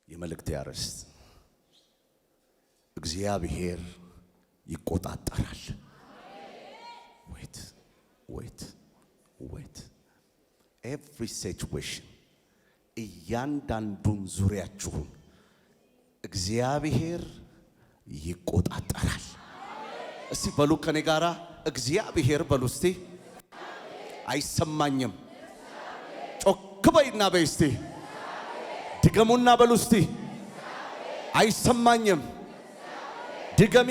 የመልእክት ያርዕስት እግዚአብሔር ይቆጣጠራል። wait every situation እያንዳንዱን ዙሪያችሁን እግዚአብሔር ይቆጣጠራል። እስቲ በሉ ከኔ ጋራ እግዚአብሔር በሉ እስቲ አይሰማኝም ጮክ በይና በይ እስቲ ድገሙና በሉ እስቲ አይሰማኝም ድገሚ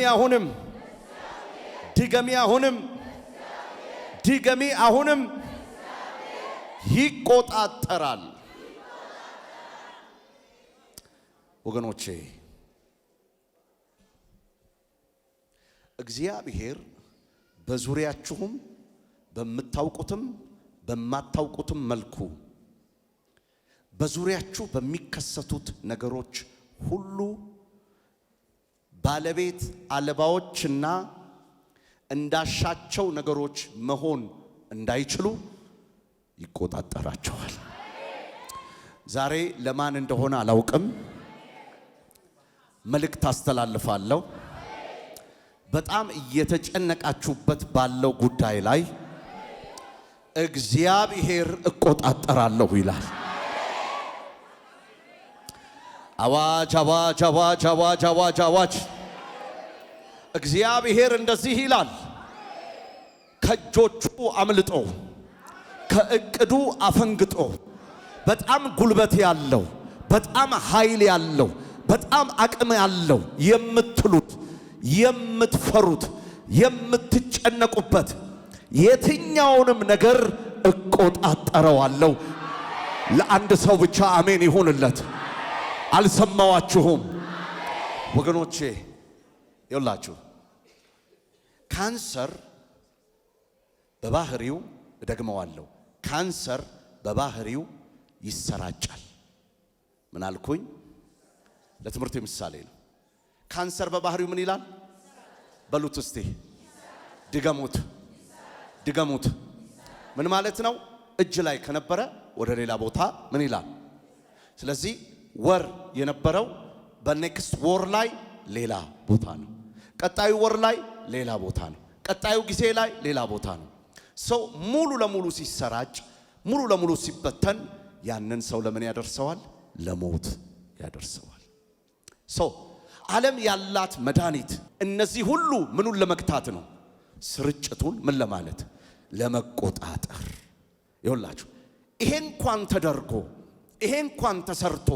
አሁንም ይቆጣጠራል። ወገኖቼ እግዚአብሔር በዙሪያችሁም በመታውቁትም በማታውቁትም መልኩ በዙሪያችሁ በሚከሰቱት ነገሮች ሁሉ ባለቤት አለባዎችና እንዳሻቸው ነገሮች መሆን እንዳይችሉ ይቆጣጠራቸዋል። ዛሬ ለማን እንደሆነ አላውቅም መልእክት አስተላልፋለሁ። በጣም እየተጨነቃችሁበት ባለው ጉዳይ ላይ እግዚአብሔር እቆጣጠራለሁ ይላል። አዋጅ አዋጅ አዋጅ አዋጅ አዋጅ አዋጅ! እግዚአብሔር እንደዚህ ይላል፣ ከእጆቹ አምልጦ ከእቅዱ አፈንግጦ በጣም ጉልበት ያለው በጣም ኃይል ያለው በጣም አቅም ያለው የምትሉት የምትፈሩት የምትጨነቁበት የትኛውንም ነገር እቆጣጠረዋለሁ። ለአንድ ሰው ብቻ አሜን ይሁንለት። አልሰማዋችሁም ወገኖቼ? ይኸውላችሁ ካንሰር በባህሪው እደግመዋለሁ፣ ካንሰር በባህሪው ይሰራጫል። ምን አልኩኝ? ለትምህርት ምሳሌ ነው። ካንሰር በባህሪው ምን ይላል? በሉት እስቲ ድገሙት። ምን ማለት ነው? እጅ ላይ ከነበረ ወደ ሌላ ቦታ ምን ይላል? ስለዚህ ወር የነበረው በኔክስት ወር ላይ ሌላ ቦታ ነው። ቀጣዩ ወር ላይ ሌላ ቦታ ነው። ቀጣዩ ጊዜ ላይ ሌላ ቦታ ነው። ሰው ሙሉ ለሙሉ ሲሰራጭ ሙሉ ለሙሉ ሲበተን ያንን ሰው ለምን ያደርሰዋል? ለሞት ያደርሰዋል። ሰው ዓለም ያላት መድኃኒት እነዚህ ሁሉ ምኑን ለመግታት ነው? ስርጭቱን ምን ለማለት? ለመቆጣጠር። ይኸውላችሁ ይሄ እንኳን ተደርጎ ይሄ እንኳን ተሰርቶ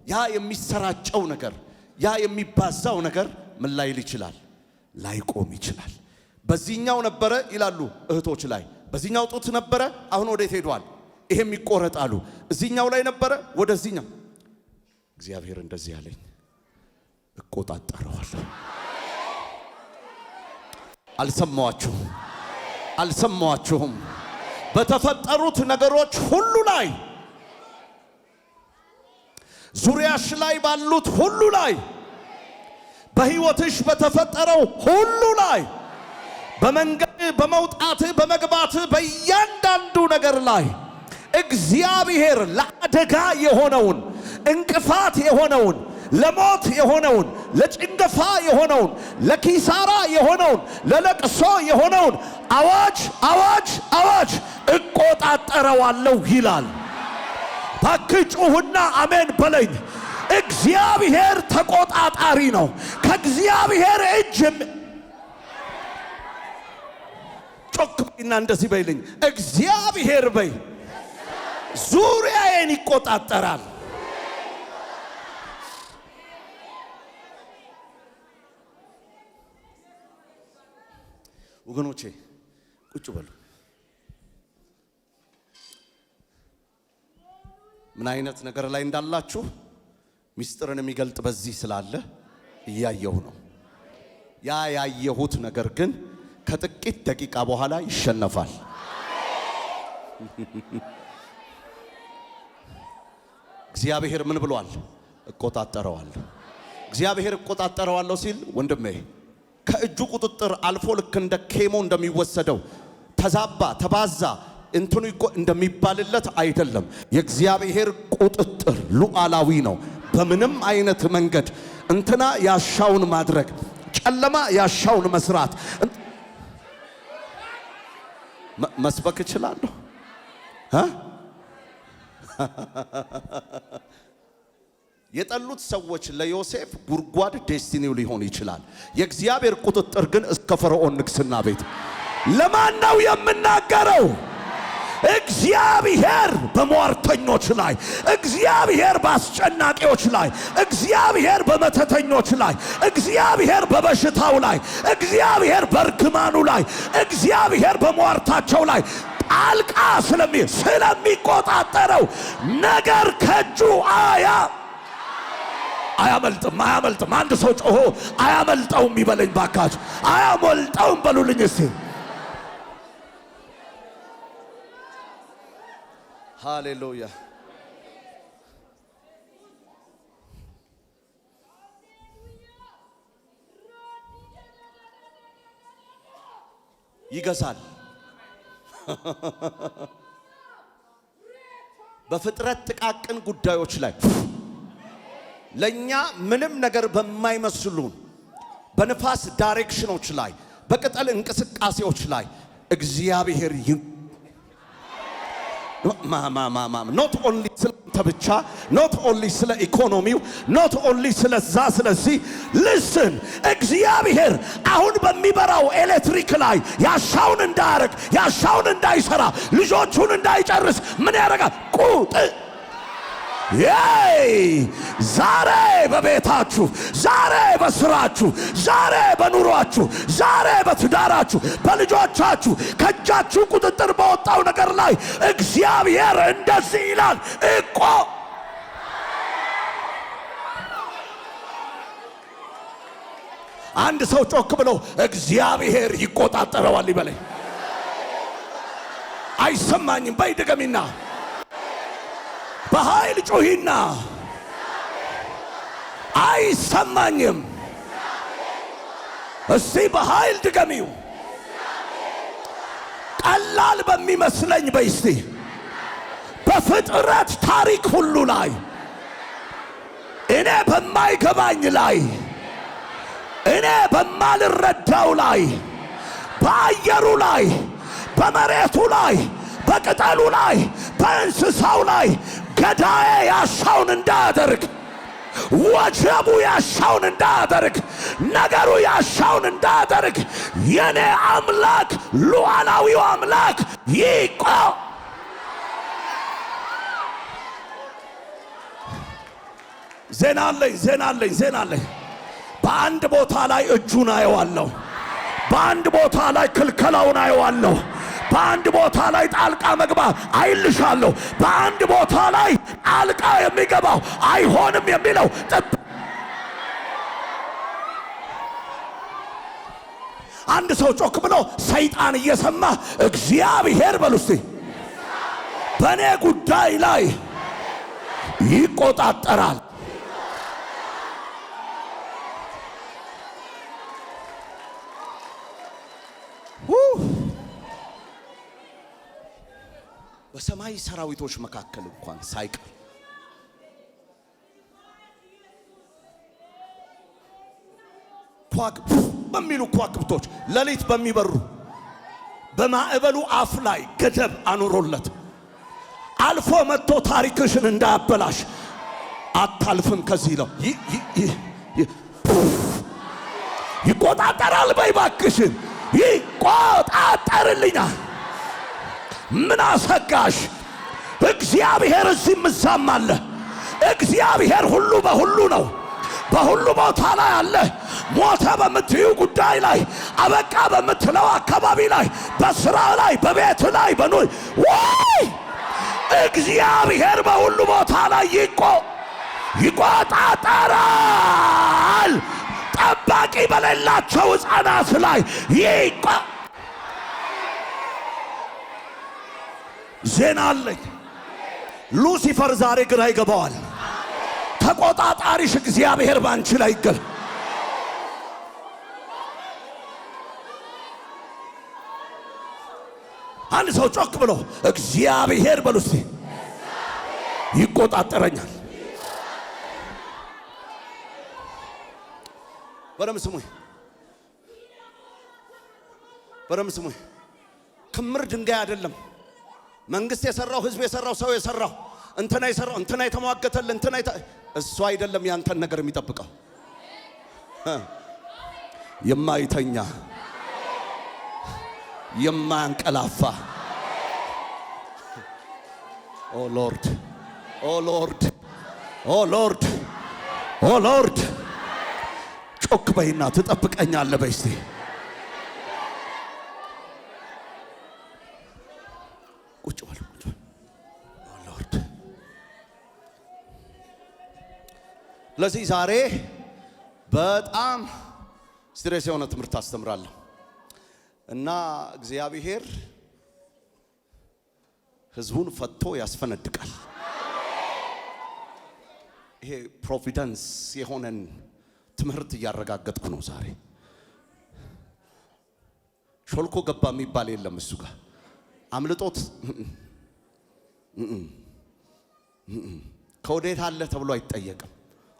ያ የሚሰራጨው ነገር ያ የሚባዛው ነገር ምን ላይል ይችላል? ላይቆም ይችላል። በዚህኛው ነበረ ይላሉ እህቶች ላይ፣ በዚህኛው ጡት ነበረ አሁን ወዴት ሄዷል? ይሄም ይቆረጣሉ። እዚህኛው ላይ ነበረ ወደዚህኛው። እግዚአብሔር እንደዚህ ያለኝ እቆጣጠረዋለሁ። አልሰማዋችሁም? በተፈጠሩት ነገሮች ሁሉ ላይ ዙሪያሽ ላይ ባሉት ሁሉ ላይ በሕይወትሽ በተፈጠረው ሁሉ ላይ በመንገድ በመውጣት በመግባት በእያንዳንዱ ነገር ላይ እግዚአብሔር ለአደጋ የሆነውን እንቅፋት የሆነውን ለሞት የሆነውን ለጭንገፋ የሆነውን ለኪሳራ የሆነውን ለለቅሶ የሆነውን አዋጅ እቆጣጠረዋለሁ ይላል። ባክጩሁና አሜን በለኝ። እግዚአብሔር ተቆጣጣሪ ነው። ከእግዚአብሔር እጅ ጮክ በይና እንደዚህ በይልኝ፣ እግዚአብሔር በይ ዙሪያዬን ይቆጣጠራል። ወገኖቼ ቁጭ በሉ። ምን አይነት ነገር ላይ እንዳላችሁ ሚስጥርን የሚገልጥ በዚህ ስላለ እያየሁ ነው። ያ ያየሁት ነገር ግን ከጥቂት ደቂቃ በኋላ ይሸነፋል። እግዚአብሔር ምን ብሏል? እቆጣጠረዋለሁ። እግዚአብሔር እቆጣጠረዋለሁ ሲል ወንድሜ ከእጁ ቁጥጥር አልፎ ልክ እንደ ኬሞ እንደሚወሰደው ተዛባ ተባዛ እንትኑ እንደሚባልለት አይደለም። የእግዚአብሔር ቁጥጥር ሉዓላዊ ነው። በምንም አይነት መንገድ እንትና ያሻውን ማድረግ ጨለማ ያሻውን መስራት መስበክ እችላለሁ። የጠሉት ሰዎች ለዮሴፍ ጉርጓድ ዴስቲኒው ሊሆን ይችላል። የእግዚአብሔር ቁጥጥር ግን እስከ ፈርዖን ንግስና ቤት። ለማን ነው የምናገረው? እግዚአብሔር በሟርተኞች ላይ፣ እግዚአብሔር በአስጨናቂዎች ላይ፣ እግዚአብሔር በመተተኞች ላይ፣ እግዚአብሔር በበሽታው ላይ፣ እግዚአብሔር በርግማኑ ላይ፣ እግዚአብሔር በሟርታቸው ላይ ጣልቃ ስለሚቆጣጠረው ነገር ከእጁ አያመልጥም። አንድ ሰው ጮሆ አያመልጠውም ይበለኝ ባካችሁ። አያመልጠውም በሉልኝ እስቲ። ሃሌሉያ። ይገዛል። በፍጥረት ጥቃቅን ጉዳዮች ላይ ለኛ ምንም ነገር በማይመስሉን በንፋስ ዳይሬክሽኖች ላይ በቅጠል እንቅስቃሴዎች ላይ እግዚአብሔር ኖት ኦንሊ ስለንተ ብቻ ኖት ኦንሊ ስለ ኢኮኖሚው ኖት ኦንሊ ስለዚህ ልስን እግዚአብሔር አሁን በሚበራው ኤሌክትሪክ ላይ ያሻውን እንዳያረግ ያሻውን እንዳይሰራ ልጆቹን እንዳይጨርስ ምን ያረጋል? ዛሬ በቤታችሁ፣ ዛሬ በስራችሁ፣ ዛሬ በኑሯችሁ፣ ዛሬ በትዳራችሁ፣ በልጆቻችሁ ከእጃችሁ ቁጥጥር በወጣው ነገር ላይ እግዚአብሔር እንደዚህ ይላል እኮ አንድ ሰው ጮክ ብሎ እግዚአብሔር ይቆጣጠረዋል ይበለኝ። አይሰማኝም በይ ድገሚና በኃይል ጮሂና አይሰማኝም። እስቲ በኃይል ድገሚው። ቀላል በሚመስለኝ በይስቲ በፍጥረት ታሪክ ሁሉ ላይ እኔ በማይገባኝ ላይ እኔ በማልረዳው ላይ በአየሩ ላይ በመሬቱ ላይ በቅጠሉ ላይ በእንስሳው ላይ ገዳዬ ያሻውን እንዳያደርግ ወጀቡ ያሻውን እንዳያደርግ ነገሩ ያሻውን እንዳያደርግ የኔ አምላክ ሉዓላዊው አምላክ ዜና አለኝ። በአንድ ቦታ ላይ እጁን አየዋለሁ። በአንድ ቦታ ላይ ክልከላውን አየዋለሁ። በአንድ ቦታ ላይ ጣልቃ መግባት አይልሻለሁ። በአንድ ቦታ ላይ ጣልቃ የሚገባው አይሆንም የሚለው አንድ ሰው ጮክ ብሎ ሰይጣን እየሰማ እግዚአብሔር በሉስቲ በእኔ ጉዳይ ላይ ይቆጣጠራል። በሰማይ ሰራዊቶች መካከል እንኳን ሳይቀር በሚሉ ከዋክብቶች ሌሊት በሚበሩ በማዕበሉ አፍ ላይ ገደብ አኑሮለት አልፎ መጥቶ ታሪክሽን እንዳያበላሽ አታልፍም ከዚህ ነው ይቆጣጠራል። በይ ባክሽን ይቆጣጠርልኛል። ምን አሰጋሽ? እግዚአብሔር እዚህም እዛም አለ። እግዚአብሔር ሁሉ በሁሉ ነው። በሁሉ ቦታ ላይ አለ። ሞተ በምትዩ ጉዳይ ላይ፣ አበቃ በምትለው አካባቢ ላይ፣ በስራ ላይ፣ በቤት ላይ፣ በኑይ ወይ እግዚአብሔር በሁሉ ቦታ ላይ ይቆጣጠራል። ጠባቂ በሌላቸው ሕፃናት ላይ ዜና አለኝ። ሉሲፈር ዛሬ ግራ ይገባዋል። ተቆጣጣሪሽ እግዚአብሔር ባንቺ ላይ ይገል። አንድ ሰው ጮክ ብሎ እግዚአብሔር በሉስቲ ይቆጣጠረኛል። በደም ስሙኝ፣ በደም ስሙኝ። ክምር ድንጋይ አይደለም መንግስት የሰራው ህዝብ የሰራው ሰው የሰራው እንትና የሰራው እንትና የተሟገተል እንትና እሱ አይደለም ያንተን ነገር የሚጠብቀው። የማይተኛ የማያንቀላፋ ኦ ሎርድ ኦ ሎርድ ኦ ሎርድ ኦ ሎርድ ጮክ በይና ትጠብቀኛለህ በይ እስቲ። ቁጭ በል ቁጭ በል ኦ ሎርድ። ለዚህ ዛሬ በጣም ሲሪየስ የሆነ ትምህርት አስተምራለሁ እና እግዚአብሔር ህዝቡን ፈቶ ያስፈነድቃል። ይሄ ፕሮቪደንስ የሆነን ትምህርት እያረጋገጥኩ ነው ዛሬ። ሾልኮ ገባ የሚባል የለም እሱ ጋር አምልጦት ከወዴት አለ ተብሎ አይጠየቅም።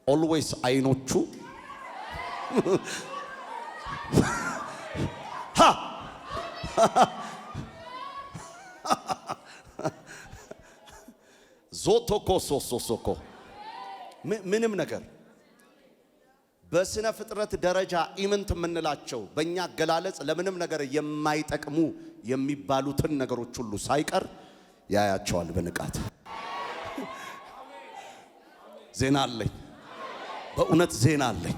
ኦልዌይስ አይኖቹ ዞቶኮ ሶሶሶኮ ምንም ነገር በስነ ፍጥረት ደረጃ ኢምንት የምንላቸው በእኛ አገላለጽ ለምንም ነገር የማይጠቅሙ የሚባሉትን ነገሮች ሁሉ ሳይቀር ያያቸዋል በንቃት። ዜና አለኝ፣ በእውነት ዜና አለኝ።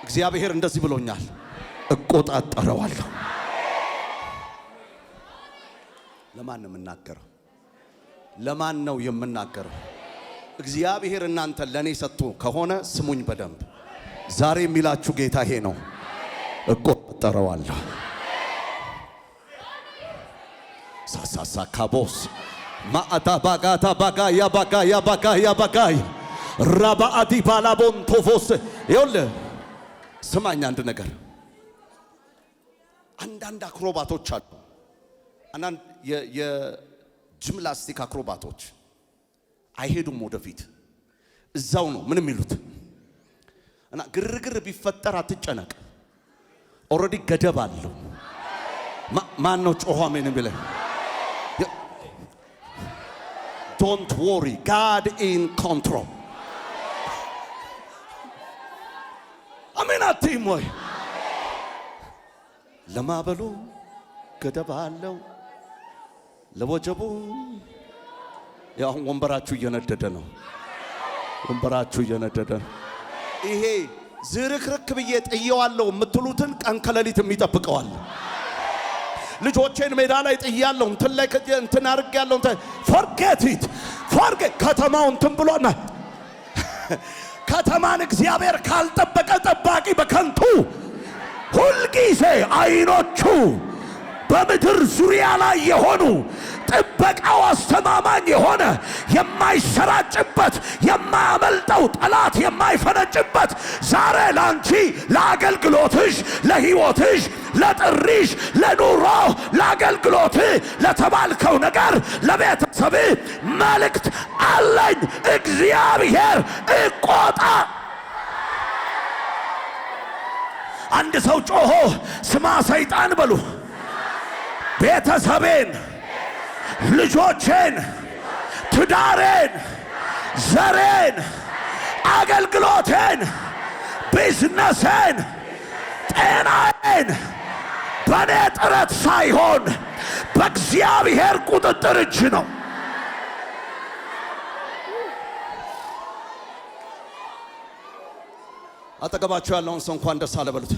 እግዚአብሔር እንደዚህ ብሎኛል፣ እቆጣጠረዋለሁ። ለማን ነው የምናገረው? ለማን ነው የምናገረው? እግዚአብሔር እናንተ ለኔ ሰጥቶ ከሆነ ስሙኝ በደንብ። ዛሬ የሚላችሁ ጌታ ይሄ ነው፣ እቆጣጠረዋለሁ። ሳሳሳ ካቦስ ማአታ ባጋታ ባጋያ ባጋያ ባጋያ ባጋያ ራባአዲ ባላቦን ቶፎስ ይኸውልህ ስማኝ አንድ ነገር። አንዳንድ አክሮባቶች አሉ፣ አንዳንድ የጂምናስቲክ አክሮባቶች አይሄዱም ወደፊት፣ እዛው ነው ምን የሚሉት። እና ግርግር ቢፈጠር አትጨነቅ፣ ኦልሬዲ ገደብ አለው። ማን ነው ጮኸ አሜን ብለህ? ዶንት ወሪ ጋድ ኢን ኮንትሮል። አሜን አትይም ወይ? ለማበሉ ገደብ አለው፣ ለወጀቡ ያው ወንበራችሁ እየነደደ ነው፣ ወንበራችሁ እየነደደ ነው። ይሄ ዝርክርክ ብዬ ጥየዋለሁ የምትሉትን ቀን ከሌሊት የሚጠብቀዋል። ልጆቼን ሜዳ ላይ ጥያለሁ እንትን ላይ እንትን አድርጌያለሁ ፎርጌት ኢት ፎርጌት። ከተማው እንትን ብሎና ከተማን እግዚአብሔር ካልጠበቀ ጠባቂ በከንቱ ሁልጊዜ አይኖቹ በምድር ዙሪያ ላይ የሆኑ ጥበቃው አስተማማኝ የሆነ የማይሰራጭበት የማያመልጠው ጠላት የማይፈነጭበት ዛሬ ላንቺ ለአገልግሎትሽ፣ ለሕይወትሽ፣ ለጥሪሽ፣ ለኑሮ፣ ለአገልግሎት ለተባልከው ነገር ለቤተሰብ መልእክት አለኝ። እግዚአብሔር እቆጣ። አንድ ሰው ጮሆ ስማ ሰይጣን በሉ ቤተሰቤን፣ ልጆቼን፣ ትዳሬን፣ ዘሬን፣ አገልግሎቴን፣ ቢዝነሴን፣ ጤናዬን በኔ ጥረት ሳይሆን በእግዚአብሔር ቁጥጥር እጅ ነው። አጠገባችሁ ያለውን ሰው እንኳን ደስ አለ በሉት።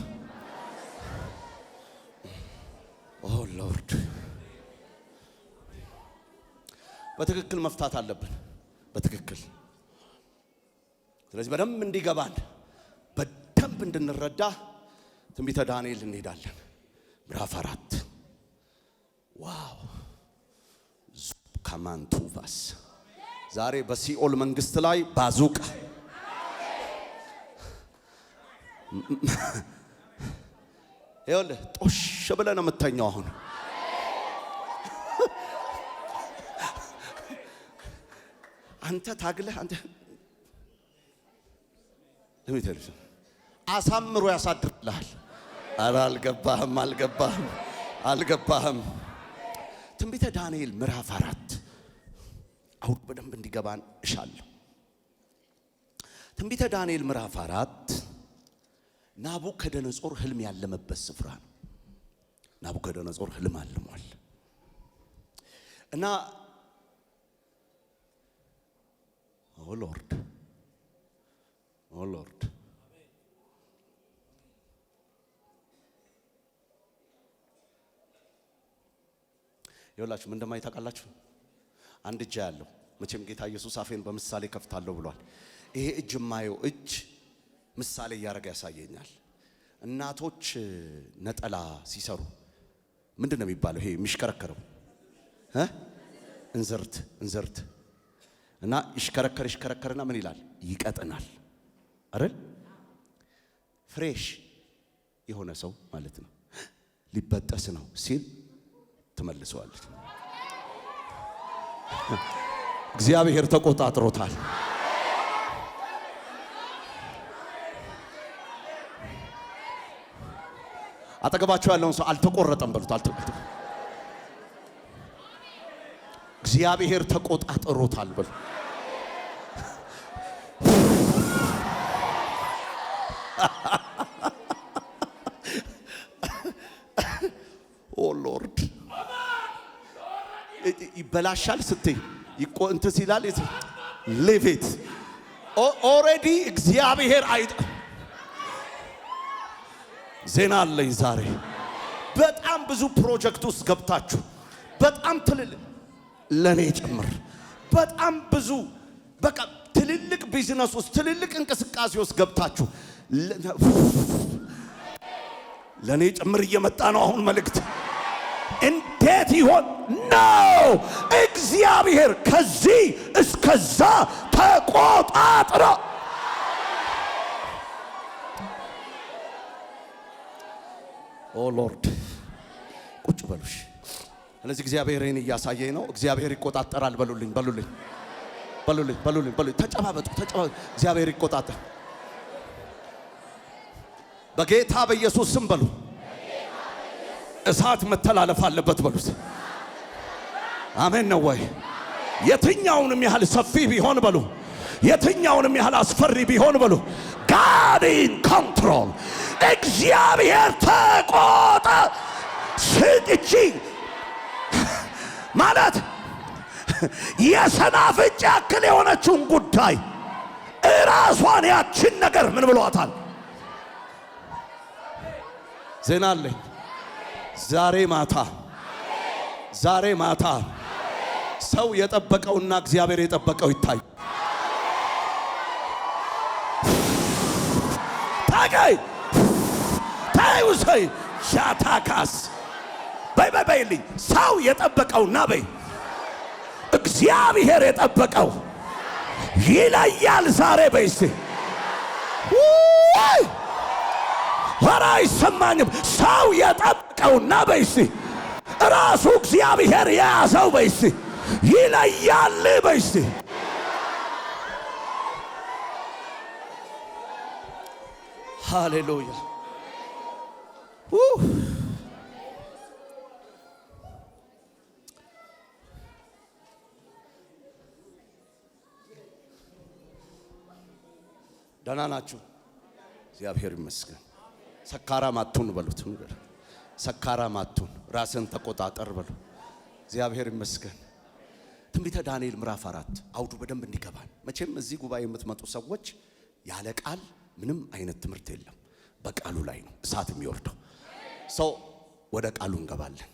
ኦ ሎርድ በትክክል መፍታት አለብን፣ በትክክል። ስለዚህ በደንብ እንዲገባን በደንብ እንድንረዳ ትንቢተ ዳንኤል እንሄዳለን ምዕራፍ 4 ዋው ካማንቱቫስ ዛሬ በሲኦል መንግስት ላይ ባዙቃ ይኸውልህ ጦሽ ብለህ ነው የምተኛው። አሁን አንተ ታግለህ አንተ አሳምሮ ያሳድርልሃል። ኧረ አልገባህም። ትንቢተ ዳንኤል ምዕራፍ 4 አሁን በደንብ እንዲገባን እሻለሁ። ትንቢተ ዳንኤል ምዕራፍ 4 ናቡከደነጾር ህልም ያለመበት ስፍራ ነው። ናቡከደነጾር ህልም አልሟል እና ኦ ሎርድ ይኸውላችሁ ምን እንደማይ ታውቃላችሁ? አንድ እጅ ያለው መቼም ጌታ ኢየሱስ አፌን በምሳሌ ከፍታለሁ ብሏል። ይሄ እጅ የማየው እጅ ምሳሌ እያደረገ ያሳየኛል። እናቶች ነጠላ ሲሰሩ ምንድን ነው የሚባለው? ይሄ የሚሽከረከረው እንዝርት እና ይሽከረከርና ምን ይላል? ይቀጥናል አይደል? ፍሬሽ የሆነ ሰው ማለት ነው። ሊበጠስ ነው ሲል ትመልሰዋለች። እግዚአብሔር ተቆጣጥሮታል። አጠገባቸው ያለውን ሰው አልተቆረጠም በሉት። እግዚአብሔር ተቆጣጥሮታል በሉ። ኦ ሎርድ ይበላሻል ስትይ እንትን ሲላል ሊቪት ኦሬዲ እግዚአብሔር ዜና አለኝ ዛሬ። በጣም ብዙ ፕሮጀክት ውስጥ ገብታችሁ በጣም ትልልቅ ለኔ ጭምር በጣም ብዙ በቃ ትልልቅ ቢዝነስ ውስጥ ትልልቅ እንቅስቃሴ ውስጥ ገብታችሁ ለኔ ጭምር እየመጣ ነው አሁን መልእክት። እንዴት ይሆን ነው? እግዚአብሔር ከዚህ እስከዛ ተቆጣጥሮ ኦ ሎርድ ቁጭ በሉሽ። ስለዚህ እግዚአብሔርን እያሳየኝ ነው። እግዚአብሔር ይቆጣጠራል በሉልኝ። ተጨባበጡ። እግዚአብሔር ይቆጣጠር በጌታ በኢየሱስ ስም በሉ። እሳት መተላለፍ አለበት በሉት። አሜን ነው ወይ? የትኛውንም ያህል ሰፊ ቢሆን በሉ፣ የትኛውንም ያህል አስፈሪ ቢሆን በሉ፣ God in control እግዚአብሔር ተቆጣ ስጥቺ ማለት የሰናፍጭ ያክል የሆነችውን ጉዳይ እራሷን ያችን ነገር ምን ብሏታል? ዜና አለኝ ዛሬ ማታ ሰው የጠበቀውና እግዚአብሔር የጠበቀው ይታይ። ታዩሰይ ሻታካስ በይልኝ ሰው የጠበቀውና በይ እግዚአብሔር የጠበቀው ይለያል ዛሬ በይስ ወራ አይሰማኝም። ሰው የጠበቀውና በይስ ራሱ እግዚአብሔር የያዘው በይስ ይለያል በይስ ሃሌሉያ ደህና ናችሁ? እግዚአብሔር ይመስገን። ሰካራም አትሁን በሉት። ሰካራም አትሁን፣ ራስን ተቆጣጠር በሉ። እግዚአብሔር ይመስገን። ትንቢተ ዳንኤል ምዕራፍ 4 አውዱ በደንብ እንዲገባን። መቼም እዚህ ጉባኤ የምትመጡ ሰዎች ያለ ቃል ምንም አይነት ትምህርት የለም። በቃሉ ላይ ነው እሳት የሚወርደው። ሰው ወደ ቃሉ እንገባለን።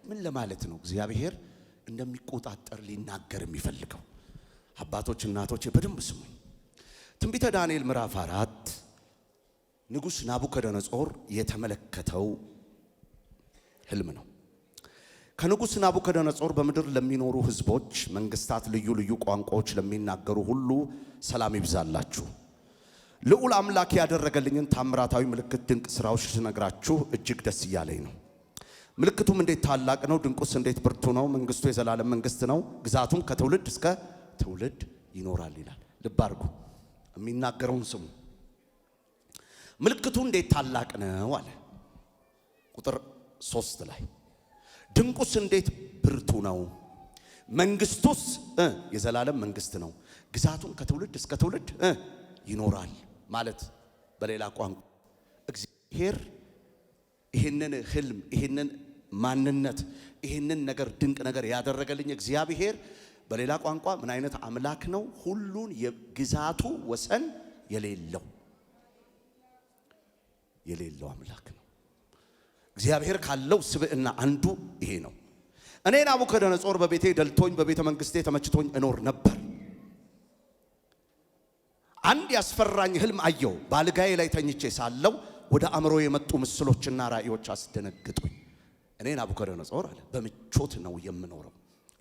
ምን ለማለት ነው እግዚአብሔር እንደሚቆጣጠር ሊናገር የሚፈልገው? አባቶች እናቶች በደንብ ስሙኝ። ትንቢተ ዳንኤል ምዕራፍ 4 ንጉሥ ናቡከደነጾር የተመለከተው ህልም ነው። ከንጉሥ ናቡከደነጾር በምድር ለሚኖሩ ህዝቦች፣ መንግስታት፣ ልዩ ልዩ ቋንቋዎች ለሚናገሩ ሁሉ ሰላም ይብዛላችሁ። ልዑል አምላክ ያደረገልኝን ታምራታዊ ምልክት ድንቅ ስራዎች ስነግራችሁ እጅግ ደስ እያለኝ ነው። ምልክቱም እንዴት ታላቅ ነው! ድንቁስ እንዴት ብርቱ ነው! መንግስቱ የዘላለም መንግስት ነው፣ ግዛቱም ከትውልድ እስከ ትውልድ ይኖራል ይላል። ልብ አድርጉ፣ የሚናገረውን ስሙ። ምልክቱ እንዴት ታላቅ ነው አለ። ቁጥር 3 ላይ ድንቁስ እንዴት ብርቱ ነው፣ መንግስቱስ የዘላለም መንግስት ነው፣ ግዛቱን ከትውልድ እስከ ትውልድ ይኖራል ማለት። በሌላ ቋንቋ እግዚአብሔር ይህንን ህልም፣ ይህንን ማንነት፣ ይህንን ነገር ድንቅ ነገር ያደረገልኝ እግዚአብሔር በሌላ ቋንቋ ምን አይነት አምላክ ነው? ሁሉን የግዛቱ ወሰን የሌለው አምላክ ነው። እግዚአብሔር ካለው ስብዕና አንዱ ይሄ ነው። እኔ ናቡከደነጾር በቤቴ ደልቶኝ በቤተ መንግስቴ ተመችቶኝ እኖር ነበር። አንድ ያስፈራኝ ህልም አየው። ባልጋዬ ላይ ተኝቼ ሳለው ወደ አእምሮ የመጡ ምስሎችና ራእዮች አስደነግጡኝ። እኔ ናቡከደነጾር አለ በምቾት ነው የምኖረው፣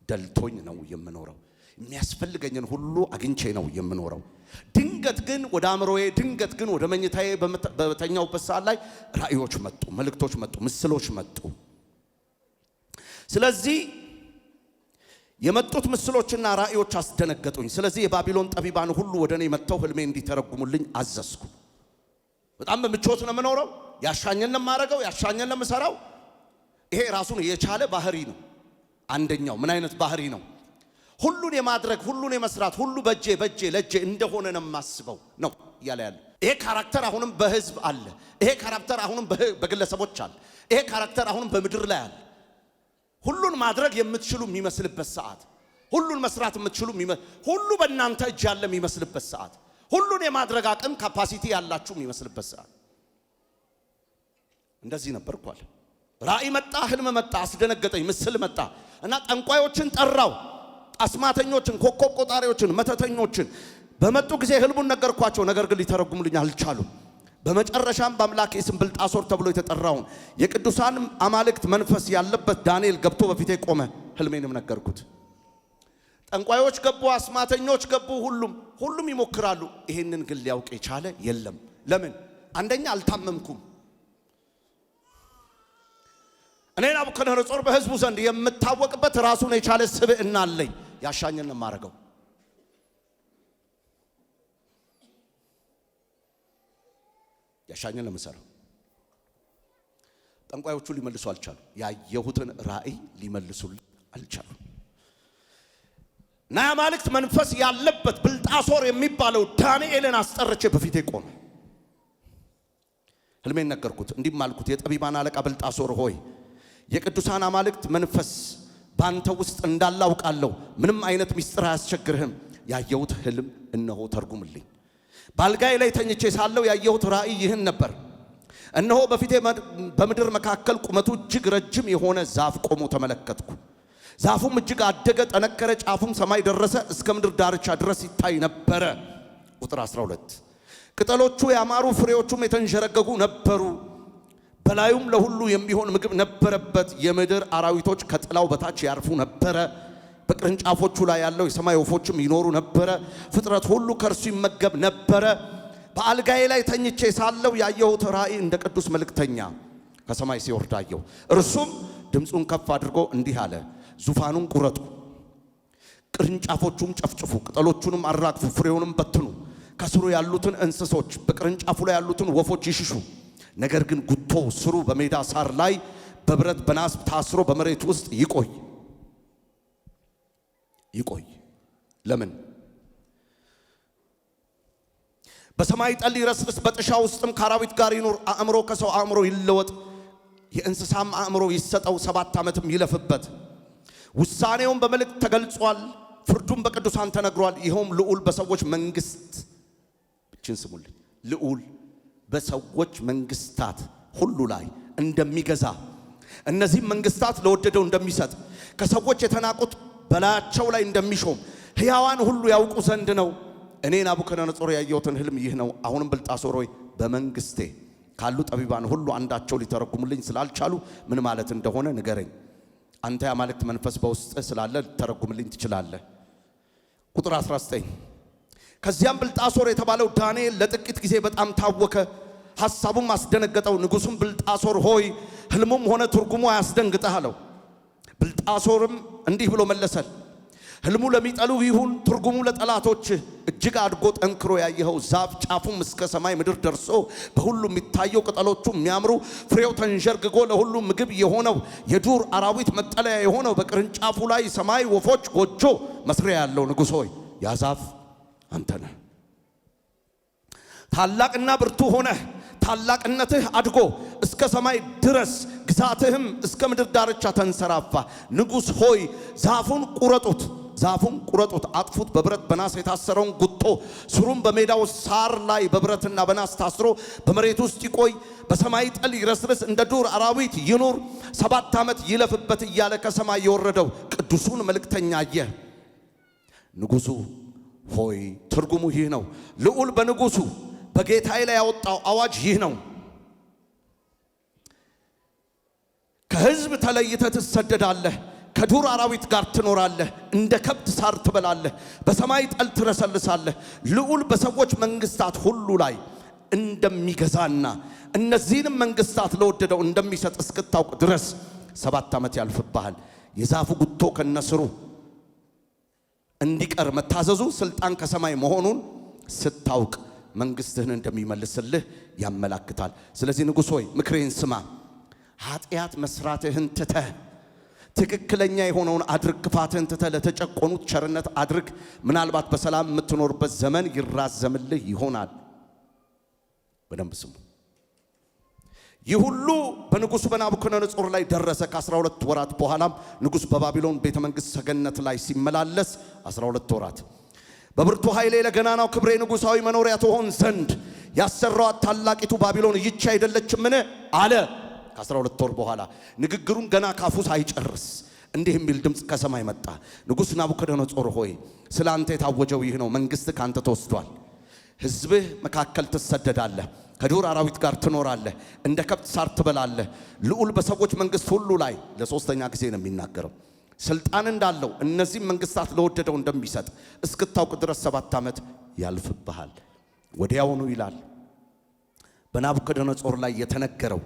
ደልቶኝ ነው የምኖረው፣ የሚያስፈልገኝን ሁሉ አግኝቼ ነው የምኖረው። ድንገት ግን ወደ አእምሮዬ፣ ድንገት ግን ወደ መኝታዬ በተኛውበት ሰዓት ላይ ራእዮች መጡ፣ መልእክቶች መጡ፣ ምስሎች መጡ። ስለዚህ የመጡት ምስሎችና ራእዮች አስደነገጡኝ። ስለዚህ የባቢሎን ጠቢባን ሁሉ ወደ እኔ መጥተው ህልሜ እንዲተረጉሙልኝ አዘዝኩ። በጣም በምቾት ነው የምኖረው፣ ያሻኘን ለማረገው፣ ያሻኘን ለምሰራው። ይሄ ራሱን የቻለ ባህሪ ነው። አንደኛው ምን አይነት ባህሪ ነው? ሁሉን የማድረግ ሁሉን የመስራት ሁሉ በእጄ ለእጄ እንደሆነ ነው የማስበው ነው እያለ ያለ። ይሄ ካራክተር አሁንም በህዝብ አለ። ይሄ ካራክተር አሁንም በግለሰቦች አለ። ይሄ ካራክተር አሁንም በምድር ላይ አለ። ሁሉን ማድረግ የምትችሉ የሚመስልበት ሰዓት፣ ሁሉን መስራት የምትችሉ ሁሉ በእናንተ እጅ ያለ የሚመስልበት ሰዓት፣ ሁሉን የማድረግ አቅም ካፓሲቲ ያላችሁ የሚመስልበት ሰዓት። እንደዚህ ነበርኩ አለ። ራእይ መጣ፣ ህልም መጣ፣ አስደነገጠኝ። ምስል መጣ እና ጠንቋዮችን ጠራው፣ አስማተኞችን፣ ኮከብ ቆጣሪዎችን፣ መተተኞችን። በመጡ ጊዜ ህልሙን ነገርኳቸው፣ ነገር ግን ሊተረጉሙልኝ አልቻሉም። በመጨረሻም በአምላኬ ስም ብልጣሶር ተብሎ የተጠራውን የቅዱሳን አማልክት መንፈስ ያለበት ዳንኤል ገብቶ በፊቴ ቆመ። ህልሜንም ነገርኩት። ጠንቋዮች ገቡ፣ አስማተኞች ገቡ፣ ሁሉም ይሞክራሉ። ይሄንን ግን ሊያውቅ የቻለ የለም። ለምን? አንደኛ አልታመምኩም። እኔ ናቡከደነጾር በህዝቡ ዘንድ የምታወቅበት ራሱን የቻለ ስብዕና አለኝ። ያሻኝን ማረገው። ያሻኝን ለምሰራው። ጠንቋዮቹ ሊመልሱ አልቻሉ። ያየሁትን ራእይ ሊመልሱልኝ አልቻሉ። እና የአማልክት መንፈስ ያለበት ብልጣሶር የሚባለው ዳንኤልን አስጠርቼ በፊቴ ቆመ። ህልሜን ነገርኩት። እንዲህም አልኩት፣ የጠቢባን አለቃ ብልጣሶር ሆይ የቅዱሳን አማልክት መንፈስ ባንተ ውስጥ እንዳላውቃለሁ። ምንም አይነት ምስጢር አያስቸግርህም። ያየሁት ህልም እነሆ ተርጉምልኝ። ባልጋዬ ላይ ተኝቼ ሳለው ያየሁት ራእይ ይህን ነበር። እነሆ በፊቴ በምድር መካከል ቁመቱ እጅግ ረጅም የሆነ ዛፍ ቆሞ ተመለከትኩ። ዛፉም እጅግ አደገ፣ ጠነከረ፣ ጫፉም ሰማይ ደረሰ፣ እስከ ምድር ዳርቻ ድረስ ይታይ ነበረ። ቁጥር 12 ቅጠሎቹ ያማሩ፣ ፍሬዎቹም የተንዠረገጉ ነበሩ። በላዩም ለሁሉ የሚሆን ምግብ ነበረበት። የምድር አራዊቶች ከጥላው በታች ያርፉ ነበረ። በቅርንጫፎቹ ላይ ያለው የሰማይ ወፎችም ይኖሩ ነበረ። ፍጥረት ሁሉ ከእርሱ ይመገብ ነበረ። በአልጋዬ ላይ ተኝቼ ሳለው ያየሁት ራእይ እንደ ቅዱስ መልእክተኛ ከሰማይ ሲወርድ አየሁ። እርሱም ድምፁን ከፍ አድርጎ እንዲህ አለ፣ ዙፋኑን ቁረጡ፣ ቅርንጫፎቹም ጨፍጭፉ፣ ቅጠሎቹንም አራግፉ፣ ፍሬውንም በትኑ። ከስሩ ያሉትን እንስሶች በቅርንጫፉ ላይ ያሉትን ወፎች ይሽሹ። ነገር ግን ጉቶው ስሩ በሜዳ ሳር ላይ በብረት በናስ ታስሮ በመሬት ውስጥ ይቆይ። ለምን? በሰማይ ጠል ይረስርስ፣ በጥሻ ውስጥም ከአራዊት ጋር ይኖር። አእምሮ ከሰው አእምሮ ይለወጥ፣ የእንስሳም አእምሮ ይሰጠው፣ 7 ዓመትም ይለፍበት። ውሳኔውም በመልእክት ተገልጿል፣ ፍርዱም በቅዱሳን ተነግሯል። ይኸውም ልዑል በሰዎች መንግስት፣ እችን ስሙልኝ፣ ልዑል በሰዎች መንግስታት ሁሉ ላይ እንደሚገዛ፣ እነዚህም መንግስታት ለወደደው እንደሚሰጥ፣ ከሰዎች የተናቁት በላያቸው ላይ እንደሚሾም ሕያዋን ሁሉ ያውቁ ዘንድ ነው። እኔ ናቡከደነጾር ያየሁትን ህልም ይህ ነው። አሁንም ብልጣሶር ሆይ በመንግስቴ ካሉ ጠቢባን ሁሉ አንዳቸው ሊተረጉሙልኝ ስላልቻሉ ምን ማለት እንደሆነ ንገረኝ። አንተ የአማልክት መንፈስ በውስጥህ ስላለ ልተረጉምልኝ ትችላለህ። ቁጥር 19 ከዚያም ብልጣሶር የተባለው ዳንኤል ለጥቂት ጊዜ በጣም ታወከ፣ ሐሳቡም አስደነገጠው። ንጉሡም ብልጣሶር ሆይ ህልሙም ሆነ ትርጉሙ አያስደንግጥህ አለው። ብልጣሶርም እንዲህ ብሎ መለሰል፣ ህልሙ ለሚጠሉ ይሁን ትርጉሙ ለጠላቶች እጅግ አድጎ ጠንክሮ ያየኸው ዛፍ ጫፉም እስከ ሰማይ ምድር ደርሶ በሁሉ የሚታየው ቅጠሎቹ የሚያምሩ ፍሬው ተንዠርግጎ ለሁሉ ምግብ የሆነው የዱር አራዊት መጠለያ የሆነው በቅርንጫፉ ላይ ሰማይ ወፎች ጎጆ መስሪያ ያለው ንጉሥ ሆይ ያ ዛፍ አንተ ነህ። ታላቅና ብርቱ ሆነህ ታላቅነትህ አድጎ እስከ ሰማይ ድረስ ግዛትህም እስከ ምድር ዳርቻ ተንሰራፋ። ንጉሥ ሆይ ዛፉን ቁረጡት፣ አጥፉት። በብረት በናስ የታሰረውን ጉቶ ስሩም በሜዳው ሳር ላይ በብረትና በናስ ታስሮ በመሬት ውስጥ ይቆይ። በሰማይ ጠል ይረስርስ፣ እንደ ዱር አራዊት ይኑር። 7 ዓመት ይለፍበት እያለ ከሰማይ የወረደው ቅዱሱን መልእክተኛ አየ። ንጉሡ ሆይ ትርጉሙ ይህ ነው። ልዑል በንጉሡ በጌታዬ ላይ ያወጣው አዋጅ ይህ ነው። ከሕዝብ ተለይተህ ትሰደዳለህ፣ ከዱር አራዊት ጋር ትኖራለህ፣ እንደ ከብት ሳር ትበላለህ፣ በሰማይ ጠል ትረሰልሳለህ። ልዑል በሰዎች መንግስታት ሁሉ ላይ እንደሚገዛና እነዚህንም መንግስታት ለወደደው እንደሚሰጥ እስክታውቅ ድረስ 7 ዓመት ያልፍብሃል። የዛፉ ጉቶ ከነስሩ እንዲቀር መታዘዙ ስልጣን ከሰማይ መሆኑን ስታውቅ መንግስትህን እንደሚመልስልህ ያመላክታል። ስለዚህ ንጉሥ ሆይ ምክሬን ስማ። ኃጢአት መስራትህን ትተህ ትክክለኛ የሆነውን አድርግ። ክፋትህን ትተህ ለተጨቆኑት ቸርነት አድርግ። ምናልባት በሰላም የምትኖርበት ዘመን ይራዘምልህ ይሆናል። በደንብ ስሙ። ይህ ሁሉ በንጉሡ በናቡከደነፆር ላይ ደረሰ። ከ12 ወራት በኋላም ንጉሥ በባቢሎን ቤተ መንግሥት ሰገነት ላይ ሲመላለስ 12 ወራት በብርቱ ኃይሌ ለገናናው ክብሬ ንጉሣዊ መኖሪያ ትሆን ዘንድ ያሰራዋት ታላቂቱ ባቢሎን ይህች አይደለችምን አለ። ከ12 ወር በኋላ ንግግሩን ገና ካፉ ሳይጨርስ እንዲህ የሚል ድምፅ ከሰማይ መጣ። ንጉሥ ናቡከደነፆር ሆይ ስለ አንተ የታወጀው ይህ ነው። መንግሥት ካንተ ተወስዷል። ሕዝብህ መካከል ትሰደዳለህ፣ ከዱር አራዊት ጋር ትኖራለህ፣ እንደ ከብት ሳር ትበላለህ። ልዑል በሰዎች መንግሥት ሁሉ ላይ ለሶስተኛ ጊዜ ነው የሚናገረው ስልጣን እንዳለው እነዚህ መንግስታት ለወደደው እንደሚሰጥ እስክታውቅ ድረስ 7 ዓመት ያልፍብሃል። ወዲያውኑ ይላል በናቡከደነፆር ላይ የተነገረው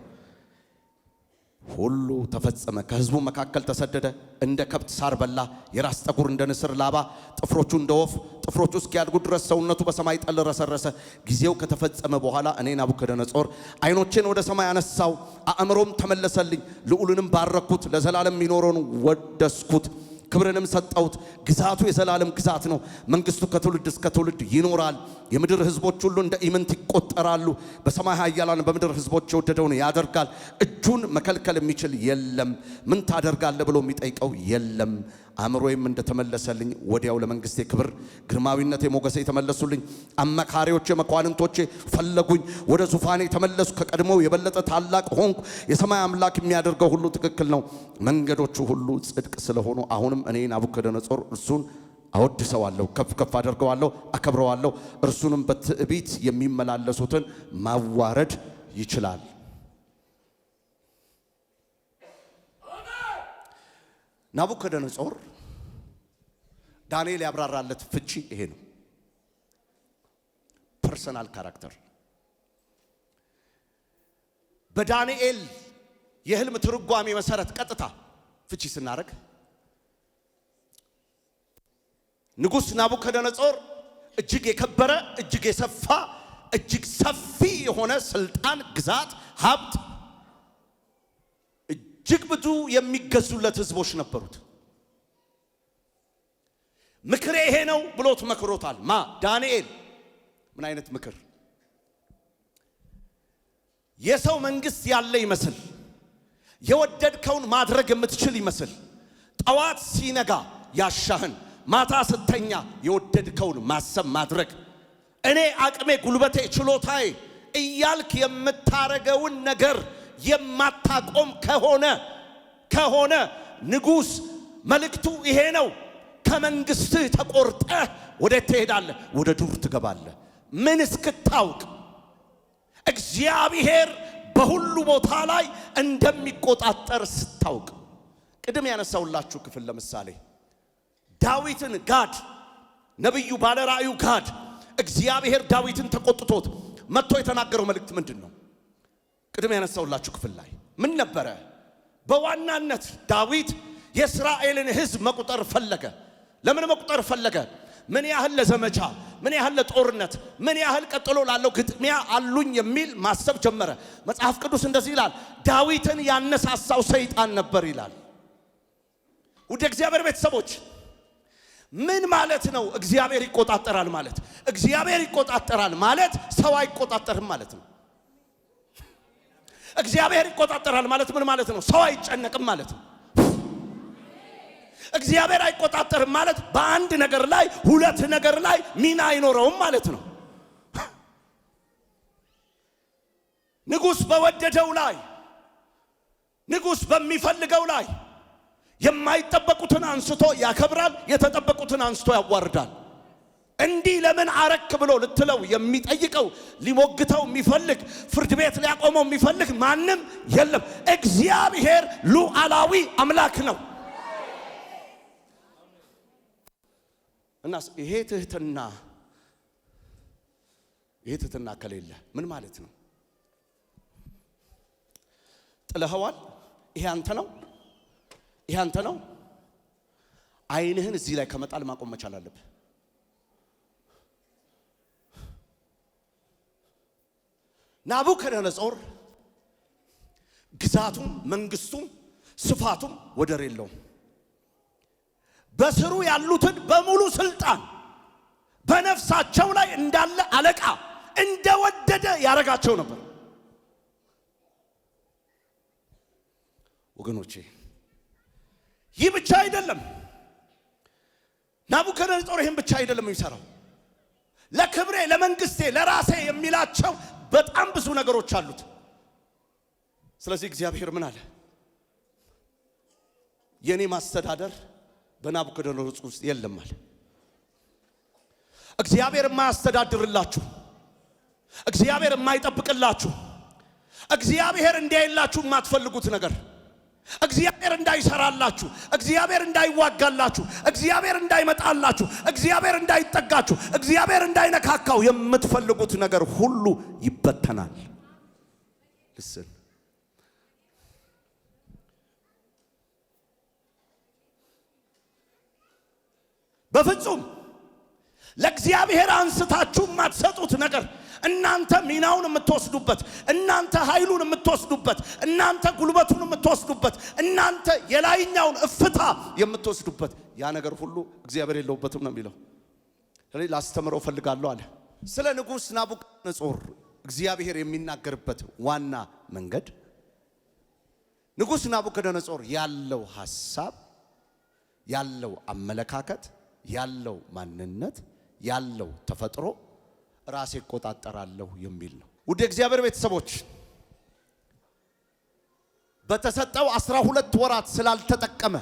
ሁሉ ተፈጸመ። ከሕዝቡ መካከል ተሰደደ፣ እንደ ከብት ሳር በላ። የራስ ጠጉር እንደ ንስር ላባ፣ ጥፍሮቹ እንደ ወፍ ጥፍሮቹ እስኪያድጉ ድረስ ሰውነቱ በሰማይ ጠል ረሰረሰ። ጊዜው ከተፈጸመ በኋላ እኔ ናቡከደነፆር ዓይኖቼን ወደ ሰማይ አነሳው፣ አእምሮም ተመለሰልኝ። ልዑልንም ባረኩት፣ ለዘላለም የሚኖረውን ወደስኩት፣ ክብርንም ሰጠሁት። ግዛቱ የዘላለም ግዛት ነው። መንግስቱ ከትውልድ እስከ ትውልድ ይኖራል። የምድር ህዝቦች ሁሉ እንደ ኢምንት ይቆጠራሉ። በሰማይ ኃያላን በምድር ህዝቦች የወደደውን ያደርጋል። እጁን መከልከል የሚችል የለም። ምን ታደርጋለህ ብሎ የሚጠይቀው የለም። አእምሮዬም እንደተመለሰልኝ ወዲያው ለመንግስቴ ክብር፣ ግርማዊነቴ፣ ሞገሴ ተመለሱልኝ። አመካሪዎቼ መኳንንቶቼ ፈለጉኝ። ወደ ዙፋኔ ተመለሱ። ከቀድሞው የበለጠ ታላቅ ሆንኩ። የሰማይ አምላክ የሚያደርገው ሁሉ ትክክል ነው፣ መንገዶቹ ሁሉ ጽድቅ ስለሆኑ አሁንም እኔ ናቡከደነፆር እርሱን አወድሰዋለሁ፣ ከፍ ከፍ አደርገዋለሁ፣ አከብረዋለሁ። እርሱንም በትዕቢት የሚመላለሱትን ማዋረድ ይችላል። ናቡከደነፆር ዳንኤል ያብራራለት ፍቺ ይሄ ነው። ፐርሰናል ካራክተር በዳንኤል የህልም ትርጓሜ መሰረት ቀጥታ ፍቺ ስናደርግ ንጉሥ ናቡከደነፆር እጅግ የከበረ እጅግ የሰፋ እጅግ ሰፊ የሆነ ስልጣን፣ ግዛት፣ ሀብት እጅግ ብዙ የሚገዙለት ህዝቦች ነበሩት። ምክሬ ይሄ ነው ብሎት መክሮታል። ማ ዳንኤል። ምን አይነት ምክር? የሰው መንግስት ያለ ይመስል የወደድከውን ማድረግ የምትችል ይመስል ጠዋት ሲነጋ ያሻህን ማታ ስተኛ የወደድከውን ማሰብ ማድረግ እኔ አቅሜ ጉልበቴ ችሎታዬ እያልክ የምታረገውን ነገር የማታቆም ከሆነ ንጉሥ መልእክቱ ይሄ ነው። ከመንግስትህ ተቆርጠህ ወዴት ትሄዳለህ? ወደ ዱር ትገባለህ። ምን እስክታውቅ እግዚአብሔር በሁሉ ቦታ ላይ እንደሚቆጣጠር ስታውቅ። ቅድም ያነሳውላችሁ ክፍል ለምሳሌ ዳዊትን ጋድ ነብዩ ባለራእዩ ጋድ እግዚአብሔር ዳዊትን ተቆጥቶት መጥቶ የተናገረው መልእክት ምንድን ነው? ቅድም ያነሳውላችሁ ክፍል ላይ ምን ነበረ? በዋናነት ዳዊት የእስራኤልን ሕዝብ መቁጠር ፈለገ። ለምን መቁጠር ፈለገ? ምን ያህል ለዘመቻ፣ ምን ያህል ለጦርነት፣ ምን ያህል ቀጥሎ ላለው ግጥሚያ አሉኝ የሚል ማሰብ ጀመረ። መጽሐፍ ቅዱስ እንደዚህ ይላል፣ ዳዊትን ያነሳሳው ሰይጣን ነበር ይላል። ውድ እግዚአብሔር ቤተሰቦች ምን ማለት ነው? እግዚአብሔር ይቆጣጠራል ማለት እግዚአብሔር ይቆጣጠራል ማለት ሰው አይቆጣጠርም ማለት ነው። እግዚአብሔር ይቆጣጠራል ማለት ምን ማለት ነው? ሰው አይጨነቅም ማለት ነው። እግዚአብሔር አይቆጣጠርም ማለት በአንድ ነገር ላይ ሁለት ነገር ላይ ሚና አይኖረውም ማለት ነው። ንጉስ በወደደው ላይ ንጉስ በሚፈልገው ላይ የማይጠበቁትን አንስቶ ያከብራል፣ የተጠበቁትን አንስቶ ያዋርዳል። እንዲህ ለምን አረክ ብሎ ልትለው የሚጠይቀው ሊሞግተው የሚፈልግ ፍርድ ቤት ሊያቆመው የሚፈልግ ማንም የለም። እግዚአብሔር ሉዓላዊ አምላክ ነው። እና ይሄ ትህትና ከሌለ ምን ማለት ነው? ጥለኸዋል። ይሄ አንተ ነው። አይንህን እዚህ ላይ ከመጣል ማቆም መቻል አለብህ። ናቡከደነጾር ግዛቱም መንግስቱም ስፋቱም ወደር የለውም። በስሩ ያሉትን በሙሉ ስልጣን በነፍሳቸው ላይ እንዳለ አለቃ እንደወደደ ያረጋቸው ነበር። ወገኖቼ ይህ ብቻ አይደለም። ናቡከደነጾር ይህን ብቻ አይደለም የሚሰራው። ለክብሬ፣ ለመንግስቴ፣ ለራሴ የሚላቸው በጣም ብዙ ነገሮች አሉት። ስለዚህ እግዚአብሔር ምን አለ? የኔ ማስተዳደር በናቡከደነጾር ውስጥ የለም አለ። እግዚአብሔር የማያስተዳድርላችሁ፣ እግዚአብሔር የማይጠብቅላችሁ፣ እግዚአብሔር እንዲያይላችሁ የማትፈልጉት ነገር፣ እግዚአብሔር እንዳይሰራላችሁ፣ እግዚአብሔር እንዳይዋጋላችሁ፣ እግዚአብሔር እንዳይመጣላችሁ፣ እግዚአብሔር እንዳይጠጋችሁ፣ እግዚአብሔር እንዳይነካካው የምትፈልጉት ነገር ሁሉ ይበተናል። ልስን በፍጹም ለእግዚአብሔር አንስታችሁ የማትሰጡት ነገር፣ እናንተ ሚናውን የምትወስዱበት፣ እናንተ ኃይሉን የምትወስዱበት፣ እናንተ ጉልበቱን የምትወስዱበት፣ እናንተ የላይኛውን እፍታ የምትወስዱበት ያ ነገር ሁሉ እግዚአብሔር የለውበትም ነው የሚለው። ስለዚህ ላስተምረው ፈልጋለሁ አለ። ስለ ንጉሥ ናቡከደነጾር እግዚአብሔር የሚናገርበት ዋና መንገድ ንጉሥ ናቡከደነጾር ያለው ሐሳብ፣ ያለው አመለካከት፣ ያለው ማንነት፣ ያለው ተፈጥሮ ራሴ እቆጣጠራለሁ የሚል ነው። ውድ እግዚአብሔር ቤተሰቦች በተሰጠው 12 ወራት ስላልተጠቀመ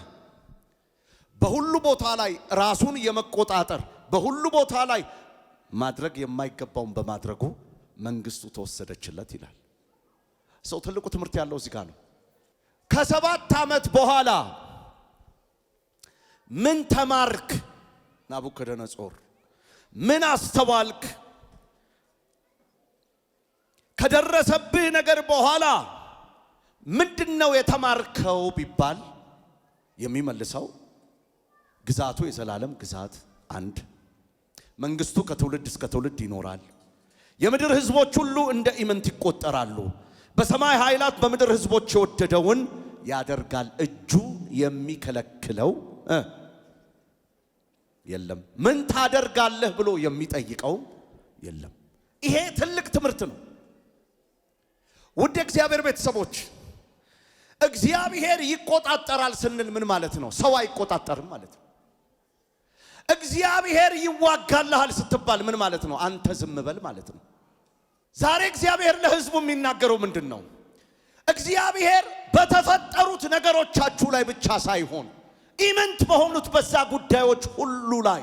በሁሉ ቦታ ላይ ራሱን የመቆጣጠር በሁሉ ቦታ ላይ ማድረግ የማይገባውን በማድረጉ መንግስቱ ተወሰደችለት ይላል። ሰው ትልቁ ትምህርት ያለው እዚህ ጋር ነው። ከ7 ዓመት በኋላ ምን ተማርክ ናቡከደነጾር? ምን አስተዋልክ? ከደረሰብህ ነገር በኋላ ምንድነው የተማርከው ቢባል የሚመልሰው ግዛቱ የዘላለም ግዛት አንድ፣ መንግስቱ ከትውልድ እስከ ትውልድ ይኖራል፣ የምድር ህዝቦች ሁሉ እንደ ኢምንት ይቆጠራሉ፣ በሰማይ ኃይላት በምድር ህዝቦች የወደደውን ያደርጋል፣ እጁ የሚከለክለው የለም፣ ምን ታደርጋለህ ብሎ የሚጠይቀው የለም። ይሄ ትልቅ ትምህርት ነው። ውድ እግዚአብሔር ቤተሰቦች እግዚአብሔር ይቆጣጠራል ስንል ምን ማለት ነው? ሰው አይቆጣጠርም ማለት ነው። እግዚአብሔር ይዋጋልሃል ስትባል ምን ማለት ነው? አንተ ዝም በል ማለት ነው። ዛሬ እግዚአብሔር ለህዝቡ የሚናገረው ምንድን ነው? እግዚአብሔር በተፈጠሩት ነገሮቻችሁ ላይ ብቻ ሳይሆን ኢምንት በሆኑት በዛ ጉዳዮች ሁሉ ላይ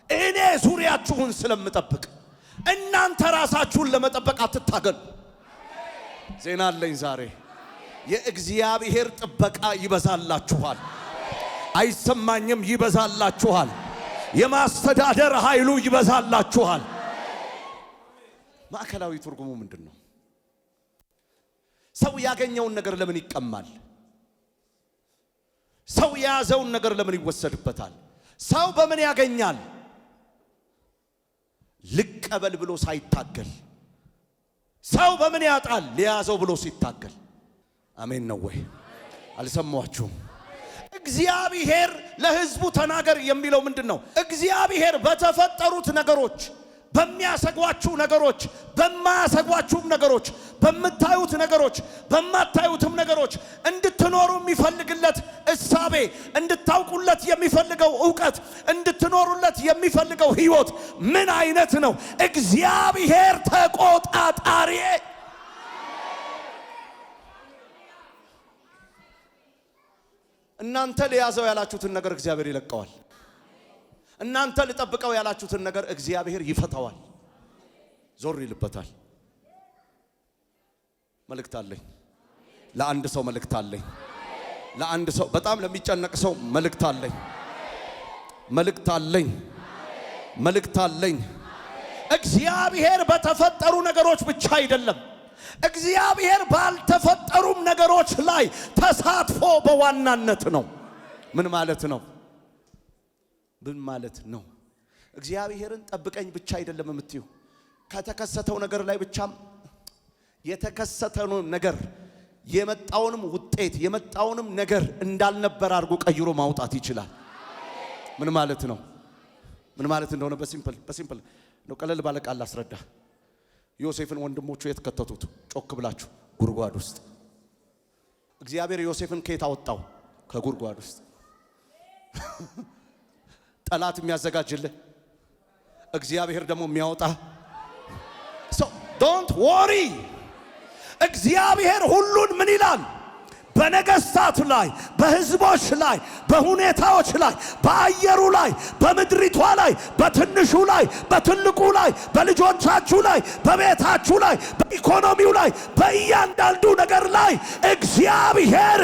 እኔ ዙሪያችሁን ስለምጠብቅ እናንተ ራሳችሁን ለመጠበቅ አትታገሉ። ዜና አለኝ ዛሬ። የእግዚአብሔር ጥበቃ ይበዛላችኋል። አይሰማኝም? ይበዛላችኋል። የማስተዳደር ኃይሉ ይበዛላችኋል። ማዕከላዊ ትርጉሙ ምንድን ነው? ሰው ያገኘውን ነገር ለምን ይቀማል? ሰው የያዘውን ነገር ለምን ይወሰድበታል? ሰው በምን ያገኛል? ልቀበል ብሎ ሳይታገል። ሰው በምን ያጣል? ሊያዘው ብሎ ሲታገል። አሜን ነው ወይ? አልሰማችሁም? እግዚአብሔር ለሕዝቡ ተናገር የሚለው ምንድነው? እግዚአብሔር በተፈጠሩት ነገሮች፣ በሚያሰጓችሁ ነገሮች፣ በማያሰጓችሁም ነገሮች፣ በምታዩት ነገሮች፣ በማታዩትም ነገሮች እንድትኖሩ የሚፈልግለት እሳቤ፣ እንድታውቁለት የሚፈልገው ዕውቀት፣ እንድትኖሩለት የሚፈልገው ሕይወት ምን አይነት ነው? እግዚአብሔር ተቆጣጣሪ። እናንተ ለያዘው ያላችሁትን ነገር እግዚአብሔር ይለቀዋል። እናንተ ልጠብቀው ያላችሁትን ነገር እግዚአብሔር ይፈታዋል፣ ዞር ይልበታል። መልእክት አለኝ ለአንድ ሰው፣ መልእክት አለኝ ለአንድ ሰው፣ በጣም ለሚጨነቅ ሰው መልእክት አለኝ፣ መልእክት አለኝ፣ መልእክት አለኝ። እግዚአብሔር በተፈጠሩ ነገሮች ብቻ አይደለም፣ እግዚአብሔር ባልተፈጠሩም ነገሮች ላይ ተሳትፎ በዋናነት ነው። ምን ማለት ነው? ምን ማለት ነው? እግዚአብሔርን ጠብቀኝ ብቻ አይደለም የምትዩ፣ ከተከሰተው ነገር ላይ ብቻም የተከሰተው ነገር የመጣውንም ውጤት የመጣውንም ነገር እንዳልነበር አድርጎ ቀይሮ ማውጣት ይችላል። ምን ማለት ነው? ምን ማለት እንደሆነ በሲምፕል ነው፣ ቀለል ባለ ቃል አስረዳ። ዮሴፍን ወንድሞቹ የት ከተቱት? ጮክ ብላችሁ ጉድጓድ ውስጥ። እግዚአብሔር ዮሴፍን ከየት አወጣው? ከጉድጓድ ውስጥ። ጠላት የሚያዘጋጅልህ እግዚአብሔር ደግሞ የሚያወጣ። ዶንት ወሪ። እግዚአብሔር ሁሉን ምን ይላል? በነገስታት ላይ፣ በህዝቦች ላይ፣ በሁኔታዎች ላይ፣ በአየሩ ላይ፣ በምድሪቷ ላይ፣ በትንሹ ላይ፣ በትልቁ ላይ፣ በልጆቻችሁ ላይ፣ በቤታችሁ ላይ፣ በኢኮኖሚው ላይ፣ በእያንዳንዱ ነገር ላይ እግዚአብሔር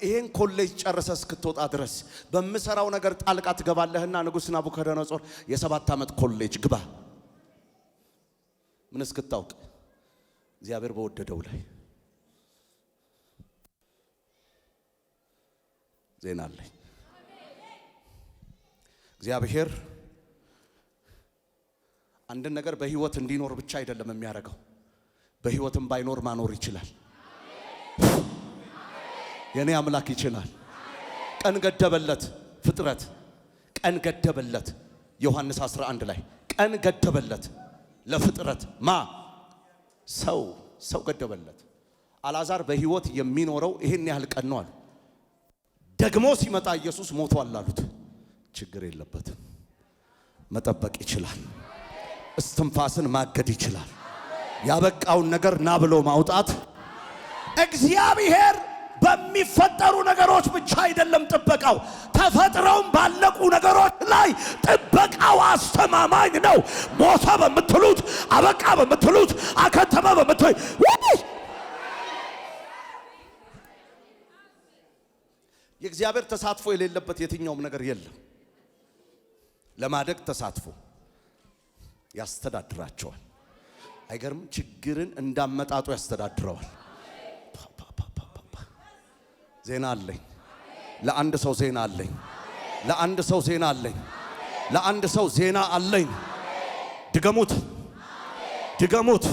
ይሄን ኮሌጅ ጨርሰህ እስክትወጣ ድረስ በምሰራው ነገር ጣልቃ ትገባለህና ንጉሥ ናቡከደነጾር የ7 ዓመት ኮሌጅ ግባ። ምን እስክታውቅ? እግዚአብሔር በወደደው ላይ ዜና አለኝ። እግዚአብሔር አንድን ነገር በህይወት እንዲኖር ብቻ አይደለም የሚያደርገው፣ በህይወትም ባይኖር ማኖር ይችላል። የኔ አምላክ ይችላል። ቀን ገደበለት ፍጥረት፣ ቀን ገደበለት። ዮሐንስ 11 ላይ ቀን ገደበለት ለፍጥረት ሰው ገደበለት። አልዓዛር በህይወት የሚኖረው ይሄን ያህል ቀን ነው አሉ። ደግሞ ሲመጣ ኢየሱስ ሞቷል አሉት። ችግር የለበትም፣ መጠበቅ ይችላል። እስትንፋስን ማገድ ይችላል። ያበቃውን ነገር ና ብሎ ማውጣት። እግዚአብሔር በሚፈጠሩ ነገሮች ብቻ አይደለም ጥበቃው፣ ተፈጥረውም ባለቁ ነገሮች ላይ ጥበቃው አስተማማኝ ነው። ሞተ በምትሉት፣ አበቃ በምትሉት፣ አከተመ በምትሉት የእግዚአብሔር ተሳትፎ የሌለበት የትኛውም ነገር የለም። ለማደግ ተሳትፎ ያስተዳድራቸዋል። አይገርም? ችግርን እንዳመጣጡ ያስተዳድረዋል። ዜና አለኝ ለአንድ ሰው፣ ዜና አለኝ ለአንድ ሰው፣ ዜና አለኝ ለአንድ ሰው፣ ዜና አለኝ። ድገሙት፣ ድገሙት።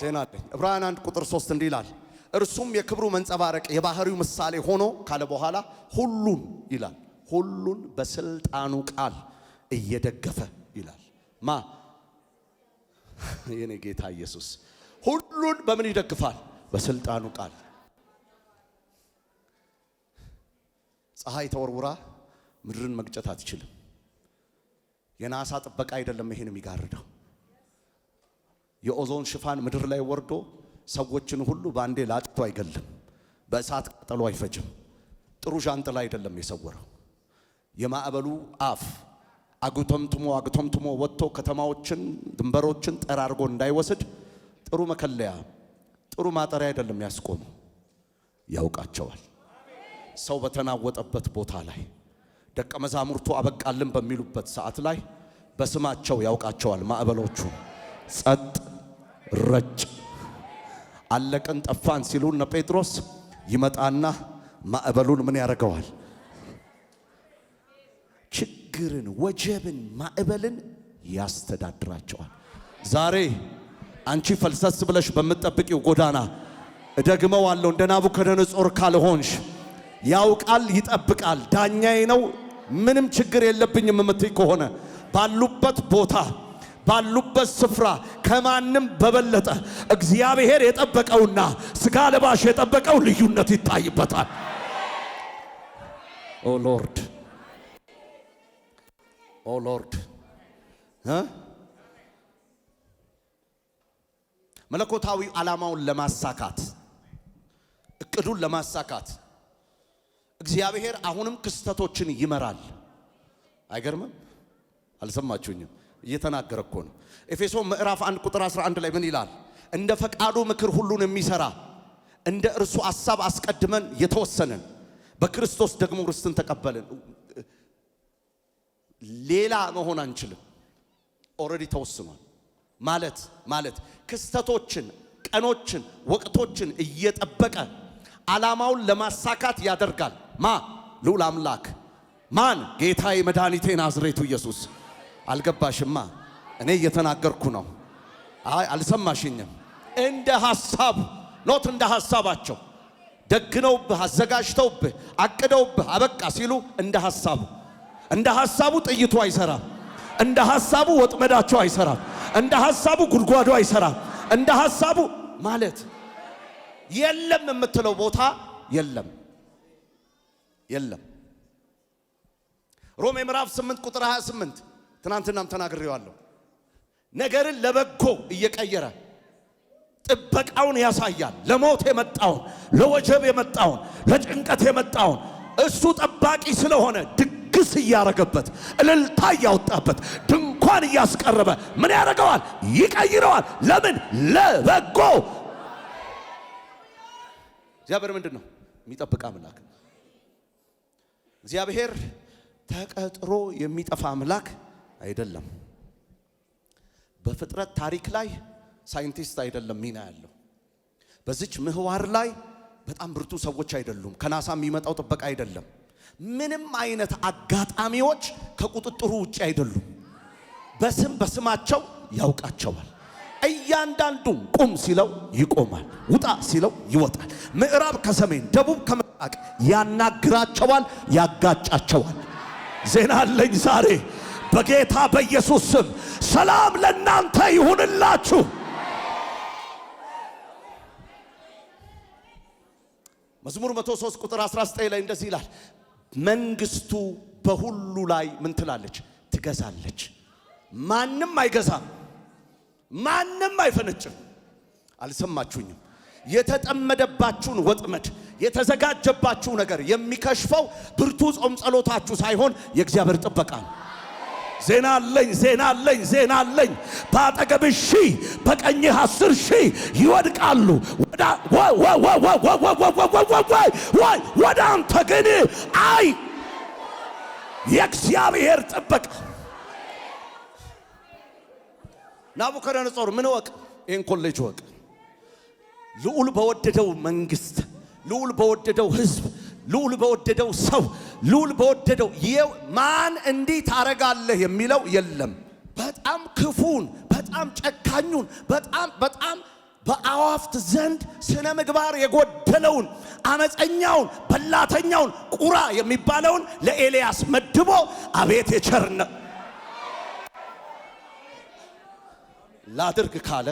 ዜና አለኝ። ዕብራውያን 1 ቁጥር 3 እንዲህ ይላል፣ እርሱም የክብሩ መንጸባረቅ የባህሪው ምሳሌ ሆኖ ካለ በኋላ ሁሉን ይላል፣ ሁሉን በስልጣኑ ቃል እየደገፈ ይላል። የኔ ጌታ ኢየሱስ ሁሉን በምን ይደግፋል? በስልጣኑ ቃል። ፀሐይ ተወርውራ ምድርን መግጨት አትችልም። የናሳ ጥበቃ አይደለም ይሄን የሚጋርደው። የኦዞን ሽፋን ምድር ላይ ወርዶ ሰዎችን ሁሉ ባንዴ ላጥቶ አይገልም። በእሳት ቃጠሎ አይፈጅም። ጥሩ ዣንጥላ አይደለም የሰወረው። የማዕበሉ አፍ አግቶምትሞ ወጥቶ ከተማዎችን ድንበሮችን ጠራርጎ እንዳይወስድ ጥሩ መከለያ ጥሩ ማጠሪያ አይደለም ያስቆመው። ያውቃቸዋል። ሰው በተናወጠበት ቦታ ላይ ደቀ መዛሙርቱ አበቃልን በሚሉበት ሰዓት ላይ በስማቸው ያውቃቸዋል። ማዕበሎቹ ጸጥ ረጭ አለቀን ጠፋን ሲሉ እነ ጴጥሮስ ይመጣና ማዕበሉን ምን ያደርገዋል? ችግርን፣ ወጀብን፣ ማዕበልን ያስተዳድራቸዋል። ዛሬ አንቺ ፈልሰስ ብለሽ በምትጠብቂው ጎዳና እደግመዋለሁ፣ እንደ ናቡከደነጾር ካልሆንሽ ያውቃል፣ ይጠብቃል፣ ዳኛዬ ነው፣ ምንም ችግር የለብኝም የምትይ ከሆነ ባሉበት ቦታ ባሉበት ስፍራ ከማንም በበለጠ እግዚአብሔር የጠበቀውና ስጋ ለባሽ የጠበቀው ልዩነት ይታይበታል። ኦ ሎርድ ኦ ሎርድ መለኮታዊ ዓላማውን ለማሳካት እቅዱን ለማሳካት እግዚአብሔር አሁንም ክስተቶችን ይመራል። አይገርምም? አልሰማችሁኝም? እየተናገረ እኮ ነው። ኤፌሶን ምዕራፍ 1 ቁጥር 11 ላይ ምን ይላል? እንደ ፈቃዱ ምክር ሁሉን የሚሰራ እንደ እርሱ ሐሳብ አስቀድመን የተወሰነን በክርስቶስ ደግሞ ርስትን ተቀበልን። ሌላ መሆን አንችልም። ኦሬዲ ተወስኗል። ማለት ክስተቶችን፣ ቀኖችን፣ ወቅቶችን እየጠበቀ ዓላማውን ለማሳካት ያደርጋል። ልዑል አምላክ ማን? ጌታዬ መድኃኒቴ ናዝሬቱ ኢየሱስ። አልገባሽማ? እኔ እየተናገርኩ ነው። አልሰማሽኝም? እንደ ሐሳብ ኖት እንደ ሐሳባቸው ደግነውብህ፣ አዘጋጅተውብህ፣ አቅደውብህ አበቃ ሲሉ እንደ ሐሳቡ ጥይቱ አይሰራም። እንደ ሐሳቡ ወጥመዳቸው አይሰራም። እንደ ሐሳቡ ጉድጓዱ አይሰራም። እንደ ሐሳቡ ማለት የለም የምትለው ቦታ የለም። ሮሜ ምዕራፍ 8 ቁጥር 28 ትናንትናም ተናግሬዋለሁ። ነገርን ለበጎ እየቀየረ ጥበቃውን ያሳያል። ለሞት የመጣውን፣ ለወጀብ የመጣውን፣ ለጭንቀት የመጣውን እሱ ጠባቂ ስለሆነ ድግስ እያረገበት፣ እልልታ እያወጣበት፣ ድንኳን እያስቀረበ ምን ያደርገዋል? ይቀይረዋል። ለምን? ለበጎ። እግዚአብሔር ምንድን ነው? የሚጠብቅ አምላክ። እግዚአብሔር ተቀጥሮ የሚጠፋ አምላክ አይደለም። በፍጥረት ታሪክ ላይ ሳይንቲስት አይደለም ሚና ያለው። በዚች ምህዋር ላይ በጣም ብርቱ ሰዎች አይደሉም። ከናሳ የሚመጣው ጥበቃ አይደለም። ምንም አይነት አጋጣሚዎች ከቁጥጥሩ ውጪ አይደሉም። በስማቸው ያውቃቸዋል። እያንዳንዱን ቁም ሲለው ይቆማል፣ ውጣ ሲለው ይወጣል። ምዕራብ ከሰሜን፣ ደቡብ ከምስራቅ ያናግራቸዋል፣ ያጋጫቸዋል። ዜና አለኝ ዛሬ በጌታ በኢየሱስ ስም። ሰላም ለእናንተ ይሁንላችሁ። መዝሙር 103 ቁጥር 19 ላይ እንደዚህ ይላል፣ መንግስቱ በሁሉ ላይ ምን ትላለች? ትገዛለች። ማንም አይገዛም፣ ማንም አይፈነጭም። አልሰማችሁኝም? የተጠመደባችሁን ወጥመድ፣ የተዘጋጀባችሁ ነገር የሚከሽፈው ብርቱ ጾም ጸሎታችሁ ሳይሆን የእግዚአብሔር ጥበቃ ነው። ዜና አለኝ። በአጠገብህ 1000 በቀኝህ 10,000 ይወድቃሉ፣ ወደ አንተ ግን የእግዚአብሔር ጥበቃ። ናቡከደነጾር ምን ወቅ? ይህን ኮሌጅ ወቅ። ልዑል በወደደው መንግስት፣ ልዑል በወደደው ህዝብ፣ ልዑል በወደደው ሰው፣ ልዑል በወደደው ማን እንዲህ ታረጋለህ የሚለው የለም። በጣም ክፉን፣ በጣም ጨካኙን፣ በጣም በአዋፍት ዘንድ ስነ ምግባር የጎደለውን አመፀኛውን፣ በላተኛውን፣ ቁራ የሚባለውን ለኤልያስ መድቦ አቤት የቸርነት ላድርግ ካለ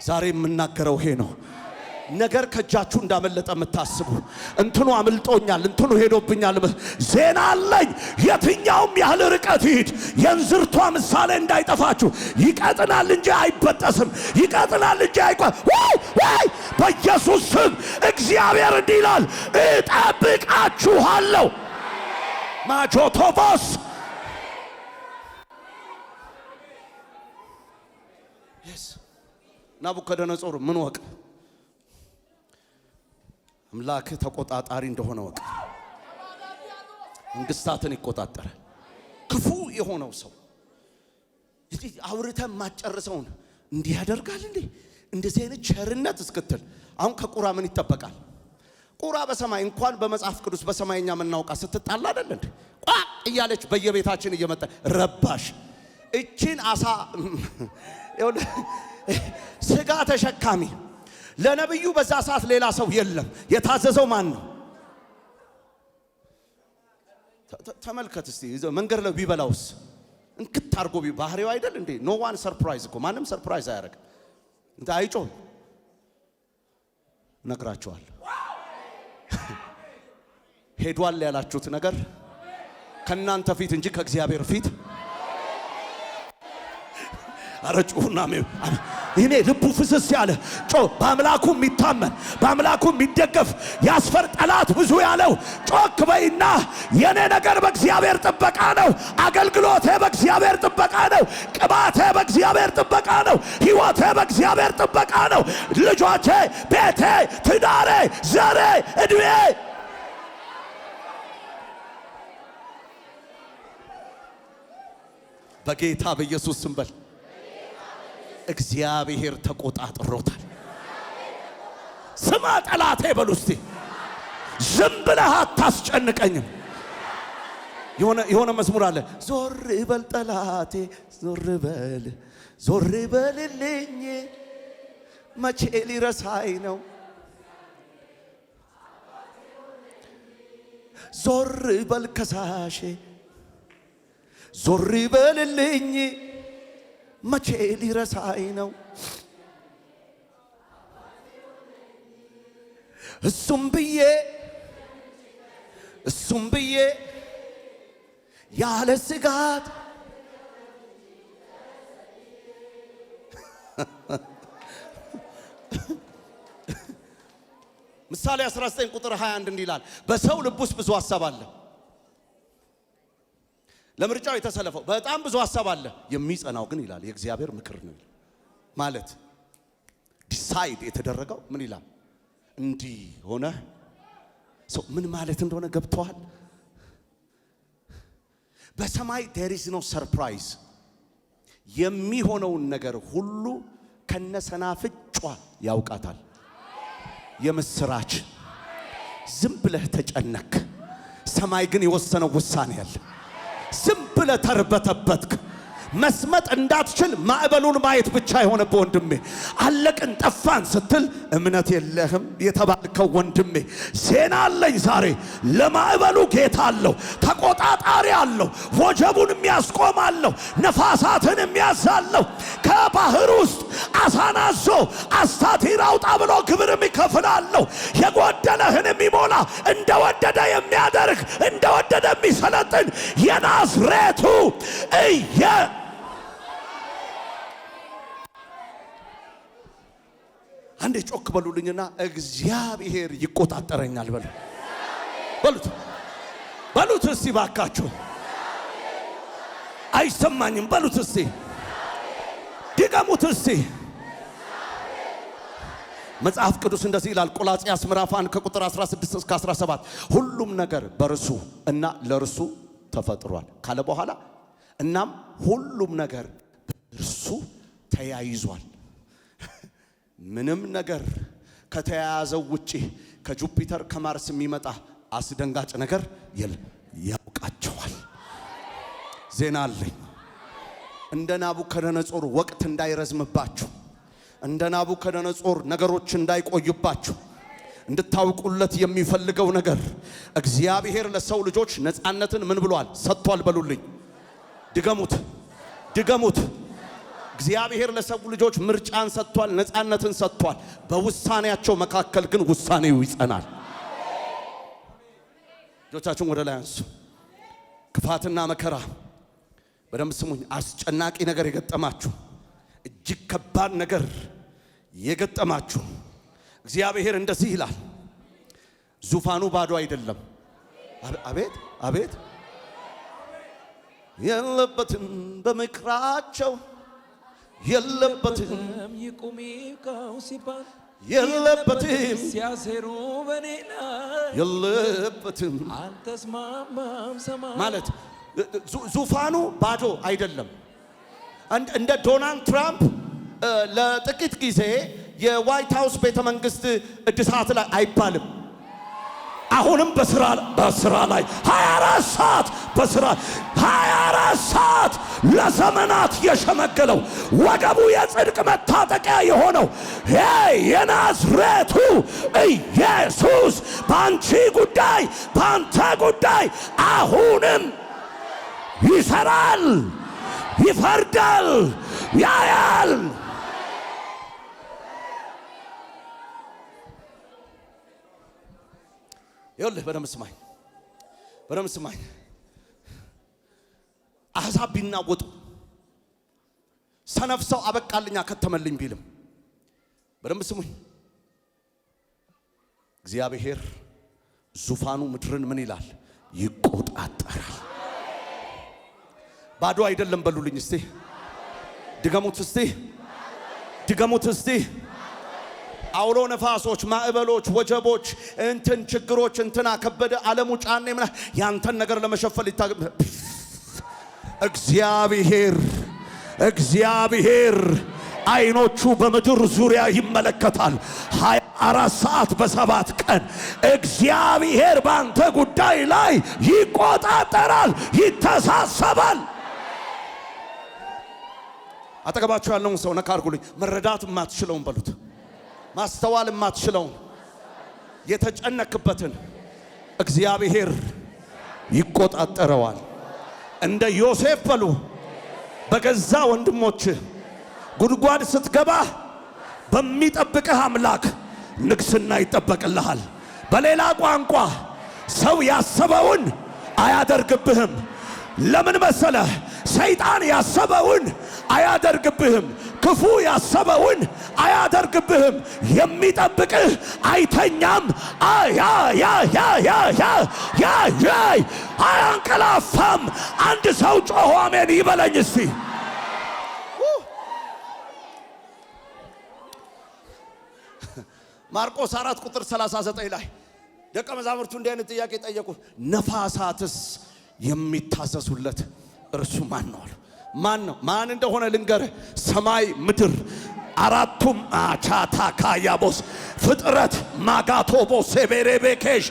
ዛሬ የምናገረው ይሄ ነው። ነገር ከእጃችሁ እንዳመለጠ የምታስቡ እንትኑ አምልጦኛል፣ እንትኑ ሄዶብኛል፣ ዜና አለኝ። የትኛውም ያህል ርቀት ይሂድ የእንዝርቷ ምሳሌ እንዳይጠፋችሁ። ይቀጥናል እንጂ አይበጠስም፣ ይቀጥናል እንጂ ወይ በኢየሱስ ስም እግዚአብሔር እንዲህ ይላል፣ እጠብቃችኋለሁ። ማጆቶቮስ ናቡከደነጾር ምን ወቅ? አምላክ ተቆጣጣሪ እንደሆነ ወቅ። መንግስታትን ይቆጣጠራል። ክፉ የሆነው ሰው አውርተን ማጨርሰውን እንዲህ ያደርጋል እንዴ? እንደዚህ አይነት ቸርነት እስክትል አሁን ከቁራ ምን ይጠበቃል? ቁራ በሰማይ እንኳን በመጽሐፍ ቅዱስ በሰማይኛ ምናውቃ ስትጣላ አይደል እንዴ ቋ እያለች በየቤታችን እየመጣ ረባሽ እቺን አሳ ስጋ ተሸካሚ ለነብዩ በዛ ሰዓት ሌላ ሰው የለም። የታዘዘው ማን ነው? ተመልከት እስቲ መንገድ ላይ ቢበላውስ እንክት አርጎ ባህሪው አይደል እንዴ? ኖ ዋን ሰርፕራይዝ እኮ ማንም ሰርፕራይዝ አያረግ እንት አይጮህ ነግራቸዋል። ሄዷል ያላችሁት ነገር ከናንተ ፊት እንጂ ከእግዚአብሔር ፊት አረጩና እኔ ልቡ ፍስስ ያለ ጮ በአምላኩ የሚታመን በአምላኩ የሚደገፍ ያስፈር ጠላት ብዙ ያለው ጮክ በይና የኔ ነገር በእግዚአብሔር ጥበቃ ነው። አገልግሎቴ በእግዚአብሔር ጥበቃ ነው። ቅባቴ በእግዚአብሔር ጥበቃ ነው። ሕይወቴ በእግዚአብሔር ጥበቃ ነው። ልጆቼ፣ ቤቴ፣ ትዳሬ፣ ዘሬ፣ እድሜ በጌታ በኢየሱስ ስም በል እግዚአብሔር ተቆጣጥሮታል። ስማ ጠላቴ በሉ እስቲ ዝም ብለህ አታስጨንቀኝም። የሆነ መዝሙር አለ። ዞር በል ጠላቴ ዞር በልልኝ መቼ ሊረሳኝ ነው። ዞር በል ከሳሼ ዞር በልልኝ መቼ ሊረሳኝ ነው። እሱም ብዬ ያለ ስጋት ምሳሌ 19 ቁጥር 21 እንዲህ ይላል፣ በሰው ልብ ውስጥ ብዙ ሐሳብ አለ። ለምርጫው የተሰለፈው በጣም ብዙ ሐሳብ አለ፣ የሚጸናው ግን ይላል የእግዚአብሔር ምክር ነው። ማለት ዲሳይድ የተደረገው ምን ይላል? እንዲህ ሆነ። ሰው ምን ማለት እንደሆነ ገብተዋል? በሰማይ there is no surprise። የሚሆነውን ነገር ሁሉ ከነሰናፍጯ ያውቃታል። የምስራች ዝም ብለህ ተጨነክ፣ ሰማይ ግን የወሰነው ውሳኔ አለ። ዝም ብለህ ተርበተበትክ፣ መስመጥ እንዳትችል ማዕበሉን ማየት ብቻ የሆነብህ ወንድሜ፣ አለቅን ጠፋን ስትል እምነት የለህም የተባልከው ወንድሜ፣ ዜና አለኝ ዛሬ። ለማዕበሉ ጌታ አለው፣ ተቆጣጣሪ አለው፣ ወጀቡን የሚያስቆም አለው፣ ነፋሳትን የሚያዛለው፣ ከባህር ውስጥ አሳን አዞ አስታቲር አውጣ ብሎ ግብር የሚከፍል አለው፣ የጎደለህን የሚሞላ እንደወደደ የሚያደርግ እንደወደደ የሚሰለጥን የናዝሬቱ አንዴ ጮክ በሉልኝና እግዚአብሔር ይቆጣጠረኛል በሉት እስቲ ባካችሁ። አይሰማኝም በሉት እስቲ፣ ድገሙት እስቲ። መጽሐፍ ቅዱስ እንደዚህ ይላል፣ ቆላስይስ ምዕራፍ 1 ከቁጥር 16 እስከ 17 ሁሉም ነገር በርሱ እና ለርሱ ተፈጥሯል ካለ በኋላ እናም ሁሉም ነገር በርሱ ተያይዟል። ምንም ነገር ከተያያዘው ውጪ ከጁፒተር ከማርስ የሚመጣ አስደንጋጭ ነገር የለም። ያውቃቸዋል። ዜና አለኝ። እንደ ናቡከደነጾር ወቅት እንዳይረዝምባችሁ፣ እንደ ናቡከደነጾር ነገሮች እንዳይቆዩባችሁ እንድታውቁለት የሚፈልገው ነገር እግዚአብሔር ለሰው ልጆች ነፃነትን ምን ብሏል? ሰጥቷል። በሉልኝ፣ ድገሙት። እግዚአብሔር ለሰው ልጆች ምርጫን ሰጥቷል፣ ነፃነትን ሰጥቷል። በውሳኔያቸው መካከል ግን ውሳኔው ይጸናል። እጆቻችሁን ወደ ላይ አንሱ። ክፋትና መከራ በደንብ ስሙኝ። አስጨናቂ ነገር የገጠማችሁ፣ እጅግ ከባድ ነገር የገጠማችሁ እግዚአብሔር እንደዚህ ይላል፣ ዙፋኑ ባዶ አይደለም። አቤት የለበትም በምክራቸው የለበትም ይቁሚው ሲባል የለበትም ሲያሰሩ በኔ ላይ የለበትም አልተስማማም ሰማይ ማለት ዙፋኑ ባዶ አይደለም። እንደ ዶናልድ ትራምፕ ለጥቂት ጊዜ የዋይት ሃውስ ቤተ መንግስት እድሳት ላይ አይባልም። አሁንም በስራ ላይ 24 ሰዓት በስራ 24 ሰዓት ለዘመናት የሸመገለው ወገቡ የጽድቅ መታጠቂያ የሆነው የናዝሬቱ ኢየሱስ በአንቺ ጉዳይ በአንተ ጉዳይ አሁንም ይሰራል፣ ይፈርዳል፣ ያያል። ይኸውልህ በደምብ ስማኝ። አሕዛብ ቢናወጡ ሰነፍ ሰው አበቃልኛ ከተመልኝ ቢልም በደምብ ስሙኝ። እግዚአብሔር ዙፋኑ ምድርን ምን ይላል? ይቆጣጠራል። ባዶ አይደለም በሉልኝ እስቲ። ድገሙት እስቲ። አውሎ ነፋሶች፣ ማዕበሎች፣ ወጀቦች፣ ችግሮች፣ ከበደ ዓለሙ ጫኔ ምና ያንተን ነገር ለመሸፈል እግዚአብሔር አይኖቹ በምድር ዙሪያ ይመለከታል። 24 ሰዓት በ7 ቀን እግዚአብሔር ባንተ ጉዳይ ላይ ይቆጣጠራል፣ ይተሳሰባል። አጠገባችሁ ያለውን ሰው ነካ አድርጉልኝ። መረዳት የማትችለውን በሉት። ማስተዋል የማትችለውን የተጨነክበትን እግዚአብሔር ይቆጣጠረዋል። እንደ ዮሴፍ በሉ በገዛ ወንድሞች ጉድጓድ ስትገባ በሚጠብቅህ አምላክ ንግስና ይጠበቅልሃል። በሌላ ቋንቋ ሰው ያሰበውን አያደርግብህም። ለምን መሰለህ? ሰይጣን ያሰበውን አያደርግብህም። ክፉ ያሰበውን አያደርግብህም። የሚጠብቅህ አይተኛም፣ አያንቀላፋም። አንድ ሰው ጮሆ አሜን ይበለኝ እስቲ። ማርቆስ 4 ቁጥር 39 ላይ ደቀ መዛሙርቱ እንዲህ አይነት ጥያቄ ጠየቁ። ነፋሳትስ የሚታዘዙለት እርሱ ማን ነው? ማን እንደሆነ ልንገርህ። ሰማይ ምድር አራቱም አቻታካያቦስ ፍጥረት ማጋቶቦስ ሴቤሬቤኬሽ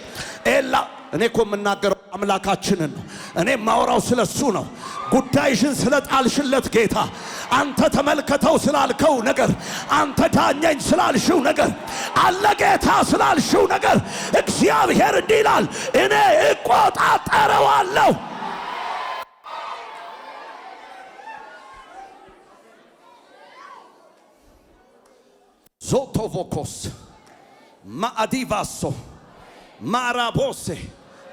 ኤላ እኔ እኮ የምናገረው አምላካችንን ነው። እኔ ማወራው ስለሱ ነው። ጉዳይሽን ስለጣልሽለት ጌታ፣ አንተ ተመልከተው ስላልከው ነገር፣ አንተ ዳኘኝ ስላልሽው ነገር፣ አለ ጌታ ስላልሽው ነገር እግዚአብሔር እንዲህ ይላል፣ እኔ እቆጣጠረዋለሁ። ዞቶቮኮስ ማአዲቫሶ ማራቦሴ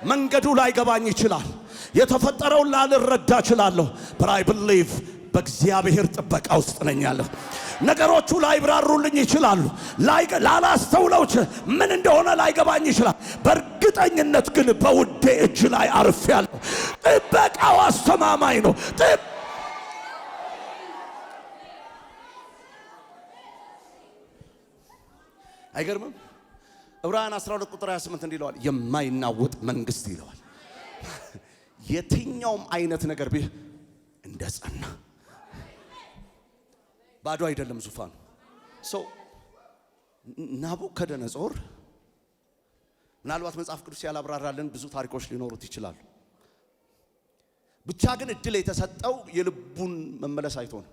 መንገዱ ላይ ገባኝ ይችላል። የተፈጠረውን ላልረዳ እችላለሁ። but I believe በእግዚአብሔር ጥበቃ ውስጥ ነኝ ያለሁ። ነገሮቹ ላይብራሩልኝ ይችላሉ። ላላስተውለው ምን እንደሆነ ላይገባኝ ይችላል። በእርግጠኝነት ግን በውዴ እጅ ላይ አርፌያለሁ። ጥበቃው አስተማማኝ ነው። አይገርምም? ዕብራውያን 12 ቁጥር 28 እንዲህ ይለዋል፣ የማይናወጥ መንግስት ይለዋል። የትኛውም አይነት ነገር ቢህ እንደጸና ባዶ አይደለም ዙፋኑ። ናቡከደነጾር ምናልባት መጽሐፍ ቅዱስ ያላብራራልን ብዙ ታሪኮች ሊኖሩት ይችላሉ። ብቻ ግን እድል የተሰጠው የልቡን መመለስ አይቶ ነው።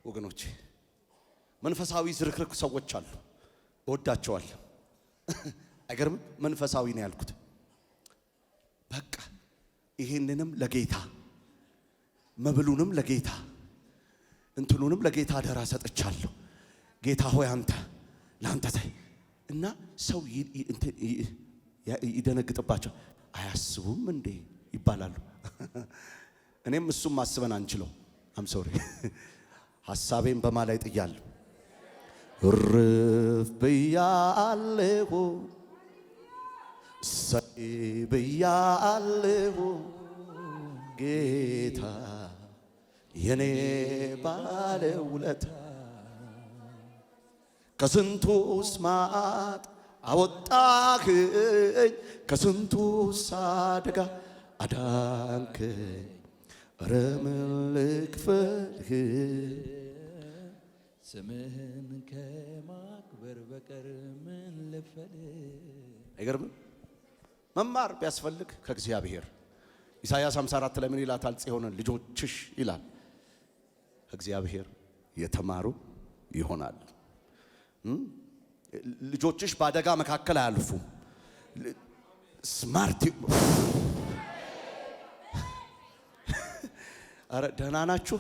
ወገኖቼ መንፈሳዊ ዝርክርክ ሰዎች አሉ፣ እወዳቸዋለሁ። አይገርምም? መንፈሳዊ ነው ያልኩት። በቃ ይሄንንም ለጌታ መብሉንም ለጌታ እንትኑንም ለጌታ አደራ ሰጥቻለሁ። ጌታ ሆይ አንተ ላንተ እና ሰው ይደነግጥባቸው አያስቡም እንዴ ይባላሉ። እኔም እሱም ማስበን አንችለው። አም ሶሪ ሐሳቤን በማላይ ጥያለሁ። እርፍ ብያለሁ፣ ሰይ ብያለሁ፣ ጌታ የኔ ባለውለታ ከስንቱ ስማት አወጣኸኝ፣ ከስንቱ አደጋ አዳንከኝ። ኧረ ምን ልክፈልህ ስምህን ከማክበር በቀር ምን ልፈልግ? አይገርምም? መማር ቢያስፈልግ ከእግዚአብሔር ኢሳይያስ 54 ላይ ምን ይላታል? ጽዮንን ልጆችሽ ይላል እግዚአብሔር የተማሩ ይሆናል። ልጆችሽ በአደጋ መካከል አያልፉም። ስማርት አረ ደህና ናችሁ?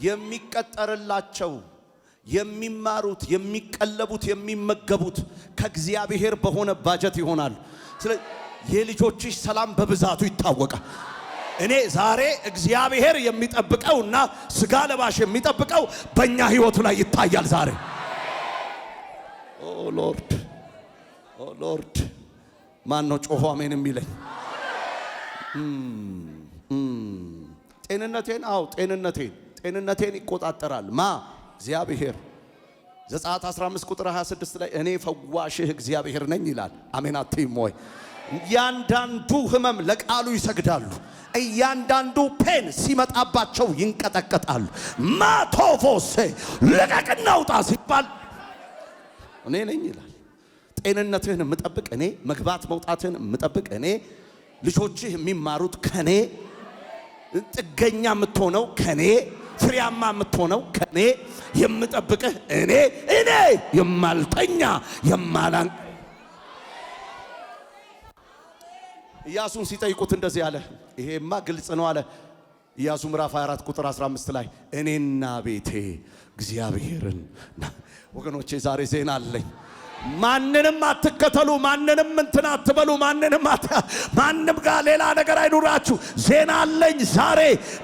የሚቀጠርላቸው የሚማሩት የሚቀለቡት የሚመገቡት ከእግዚአብሔር በሆነ ባጀት ይሆናል። ስለዚህ የልጆችሽ ሰላም በብዛቱ ይታወቃል። እኔ ዛሬ እግዚአብሔር የሚጠብቀውና ስጋ ለባሽ የሚጠብቀው በእኛ ህይወት ላይ ይታያል ዛሬ። ኦ ሎርድ ማን ነው ጮሆ አሜን የሚለኝ? ጤንነቴን ጤንነቴን ይቆጣጠራል ማ? እግዚአብሔር። ዘጸአት 15 ቁጥር 26 ላይ እኔ ፈዋሽህ እግዚአብሔር ነኝ ይላል። አሜን አትይም ወይ? እያንዳንዱ ህመም ለቃሉ ይሰግዳሉ። እያንዳንዱ ፔን ሲመጣባቸው ይንቀጠቀጣሉ። ማቶፎሴ ለቀቅና ውጣ ሲባል እኔ ነኝ ይላል። ጤንነትህን የምጠብቅ እኔ፣ መግባት መውጣትህን የምጠብቅ እኔ፣ ልጆችህ የሚማሩት ከኔ፣ ጥገኛ የምትሆነው ከኔ፣ ፍሬያማ የምትሆነው ከኔ፣ የምጠብቅህ እኔ የማልተኛ የማላን። ኢያሱን ሲጠይቁት እንደዚህ አለ። ይሄማ ግልጽ ነው አለ። ኢያሱ ምዕራፍ 24 ቁጥር 15 ላይ እኔና ቤቴ እግዚአብሔርን። ወገኖቼ ዛሬ ዜና አለኝ። ማንንም አትከተሉ፣ ማንንም እንትን አትበሉ፣ ማንም ጋር ሌላ ነገር አይኑራችሁ። ዜና አለኝ ዛሬ።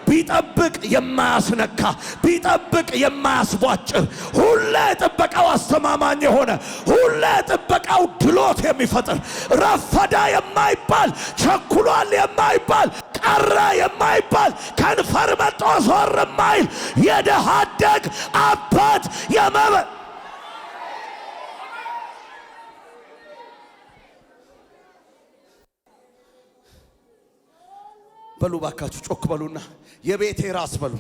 ቢጠብቅ የማያስነካ ቢጠብቅ የማያስቧጭር ሁሌ ጥበቃው አስተማማኝ የሆነ ሁሌ ጥበቃው ድሎት የሚፈጥር ረፈዳ የማይባል ቸኩሏል የማይባል ቀረ የማይባል ከንፈር መጦ ዞር የማይል የድሃ አደግ አባት በሉ ባካችሁ ጮክ በሉና የቤቴ ራስ በሉ።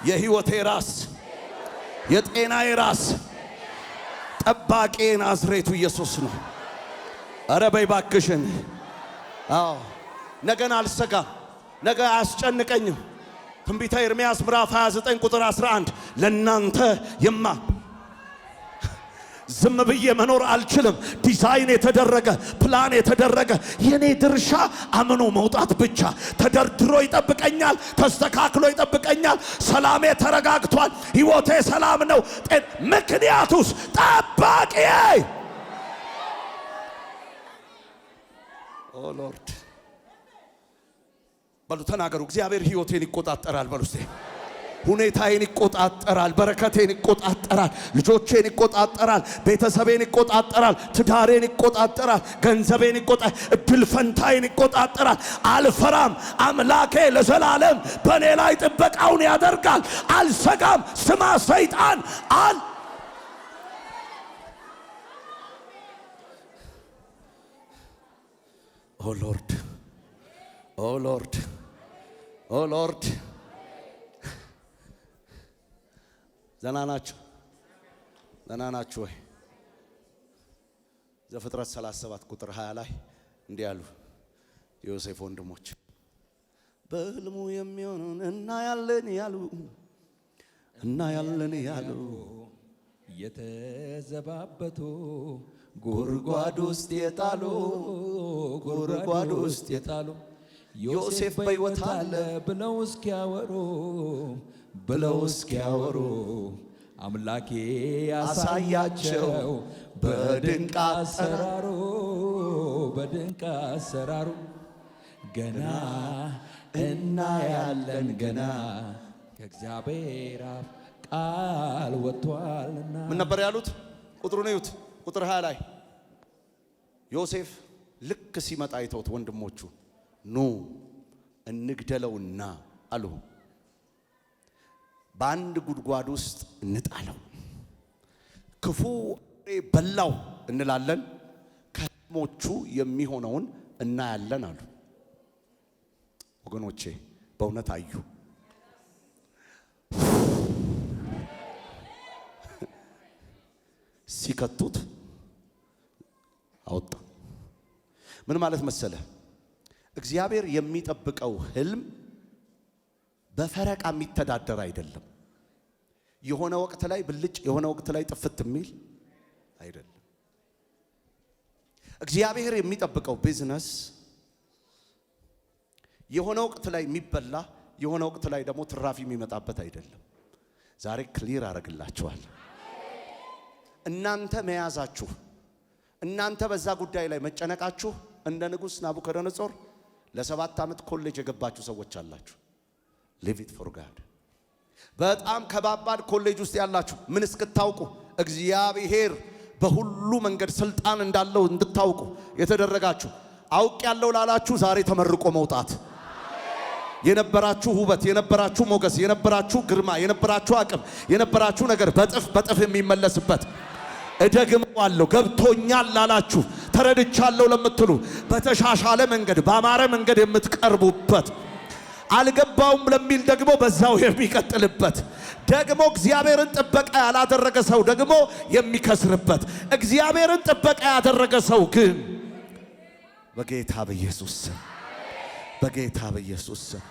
የህይወቴ ራስ፣ የጤናዬ ራስ ጠባቂ ናዝሬቱ ኢየሱስ ነው። አረ በይ ባክሽን። አዎ ነገን አልሰጋም፣ ነገ አያስጨንቀኝም። ትንቢተ ኤርምያስ ምዕራፍ 29 ቁጥር 11 ለናንተ ዝም ብዬ መኖር አልችልም። ዲዛይን የተደረገ ፕላን የተደረገ የኔ ድርሻ አምኖ መውጣት ብቻ። ተደርድሮ ይጠብቀኛል፣ ተስተካክሎ ይጠብቀኛል። ሰላሜ ተረጋግቷል፣ ህይወቴ ሰላም ነው። ምክንያቱስ ጠባቂዬ። ኦ ሎርድ በሉ ተናገሩ። እግዚአብሔር ህይወቴን ይቆጣጠራል በሉ እስቲ። ሁኔታዬን ይቆጣጠራል፣ በረከቴን ይቆጣጠራል፣ ልጆቼን ይቆጣጠራል፣ ቤተሰቤን ይቆጣጠራል፣ ትዳሬን ይቆጣጠራል፣ ገንዘቤን ይቆጣጠራል፣ እድል ፈንታዬን ይቆጣጠራል። አልፈራም። አምላኬ ለዘላለም በኔ ላይ ጥበቃውን ያደርጋል። አልሰጋም። ስማ ሰይጣን ኦ ሎርድ ኦ ሎርድ ኦ ሎርድ ደህና ናችሁ ወይ? ዘፍጥረት 37 ቁጥር 20 ላይ እንዲህ ያሉ የዮሴፍ ወንድሞች በህልሙ የሚሆነውን እናያለን ያሉ የተዘባበቱ ጉድጓድ ውስጥ የጣሉ ዮሴፍ በሕይወት አለ ብለው እስኪያወሩ አምላኬ ያሳያቸው በድንቅ አሰራሩ ገና እናያለን ገና ከእግዚአብሔር አፍ ቃል ወጥቷልና። ምን ነበር ያሉት? ቁጥሩን እዩት። ቁጥር 20 ላይ ዮሴፍ ልክ ሲመጣ አይተውት ወንድሞቹ ኑ እንግደለውና አሉ። በአንድ ጉድጓድ ውስጥ እንጣለው፣ ክፉ በላው እንላለን፣ ከህልሞቹ የሚሆነውን እናያለን አሉ። ወገኖቼ በእውነት አዩ። ሲከቱት አወጣ። ምን ማለት መሰለ? እግዚአብሔር የሚጠብቀው ህልም በፈረቃ የሚተዳደር አይደለም። የሆነ ወቅት ላይ ብልጭ፣ የሆነ ወቅት ላይ ጥፍት የሚል አይደለም። እግዚአብሔር የሚጠብቀው ቢዝነስ የሆነ ወቅት ላይ የሚበላ፣ የሆነ ወቅት ላይ ደግሞ ትራፊ የሚመጣበት አይደለም። ዛሬ ክሊር አደርግላችኋል። እናንተ መያዛችሁ፣ እናንተ በዛ ጉዳይ ላይ መጨነቃችሁ እንደ ንጉሥ ናቡከደነጾር ለ7 ዓመት ኮሌጅ የገባችሁ ሰዎች አላችሁ። ሊቭ ኢት ፎር ጋድ። በጣም ከባባድ ኮሌጅ ውስጥ ያላችሁ ምን እስክታውቁ እግዚአብሔር በሁሉ መንገድ ስልጣን እንዳለው እንድታውቁ የተደረጋችሁ አውቅ ያለው ላላችሁ ዛሬ ተመርቆ መውጣት። የነበራችሁ ውበት፣ የነበራችሁ ሞገስ፣ የነበራችሁ ግርማ፣ የነበራችሁ አቅም፣ የነበራችሁ ነገር በጥፍ የሚመለስበት እደግመዋለሁ ገብቶኛል ላላችሁ ተረድቻለሁ ለምትሉ በተሻሻለ መንገድ ባማረ መንገድ የምትቀርቡበት፣ አልገባውም ለሚል ደግሞ በዛው የሚቀጥልበት፣ ደግሞ እግዚአብሔርን ጥበቃ ያላደረገ ሰው ደግሞ የሚከስርበት፣ እግዚአብሔርን ጥበቃ ያደረገ ሰው ግን በጌታ በኢየሱስ ስም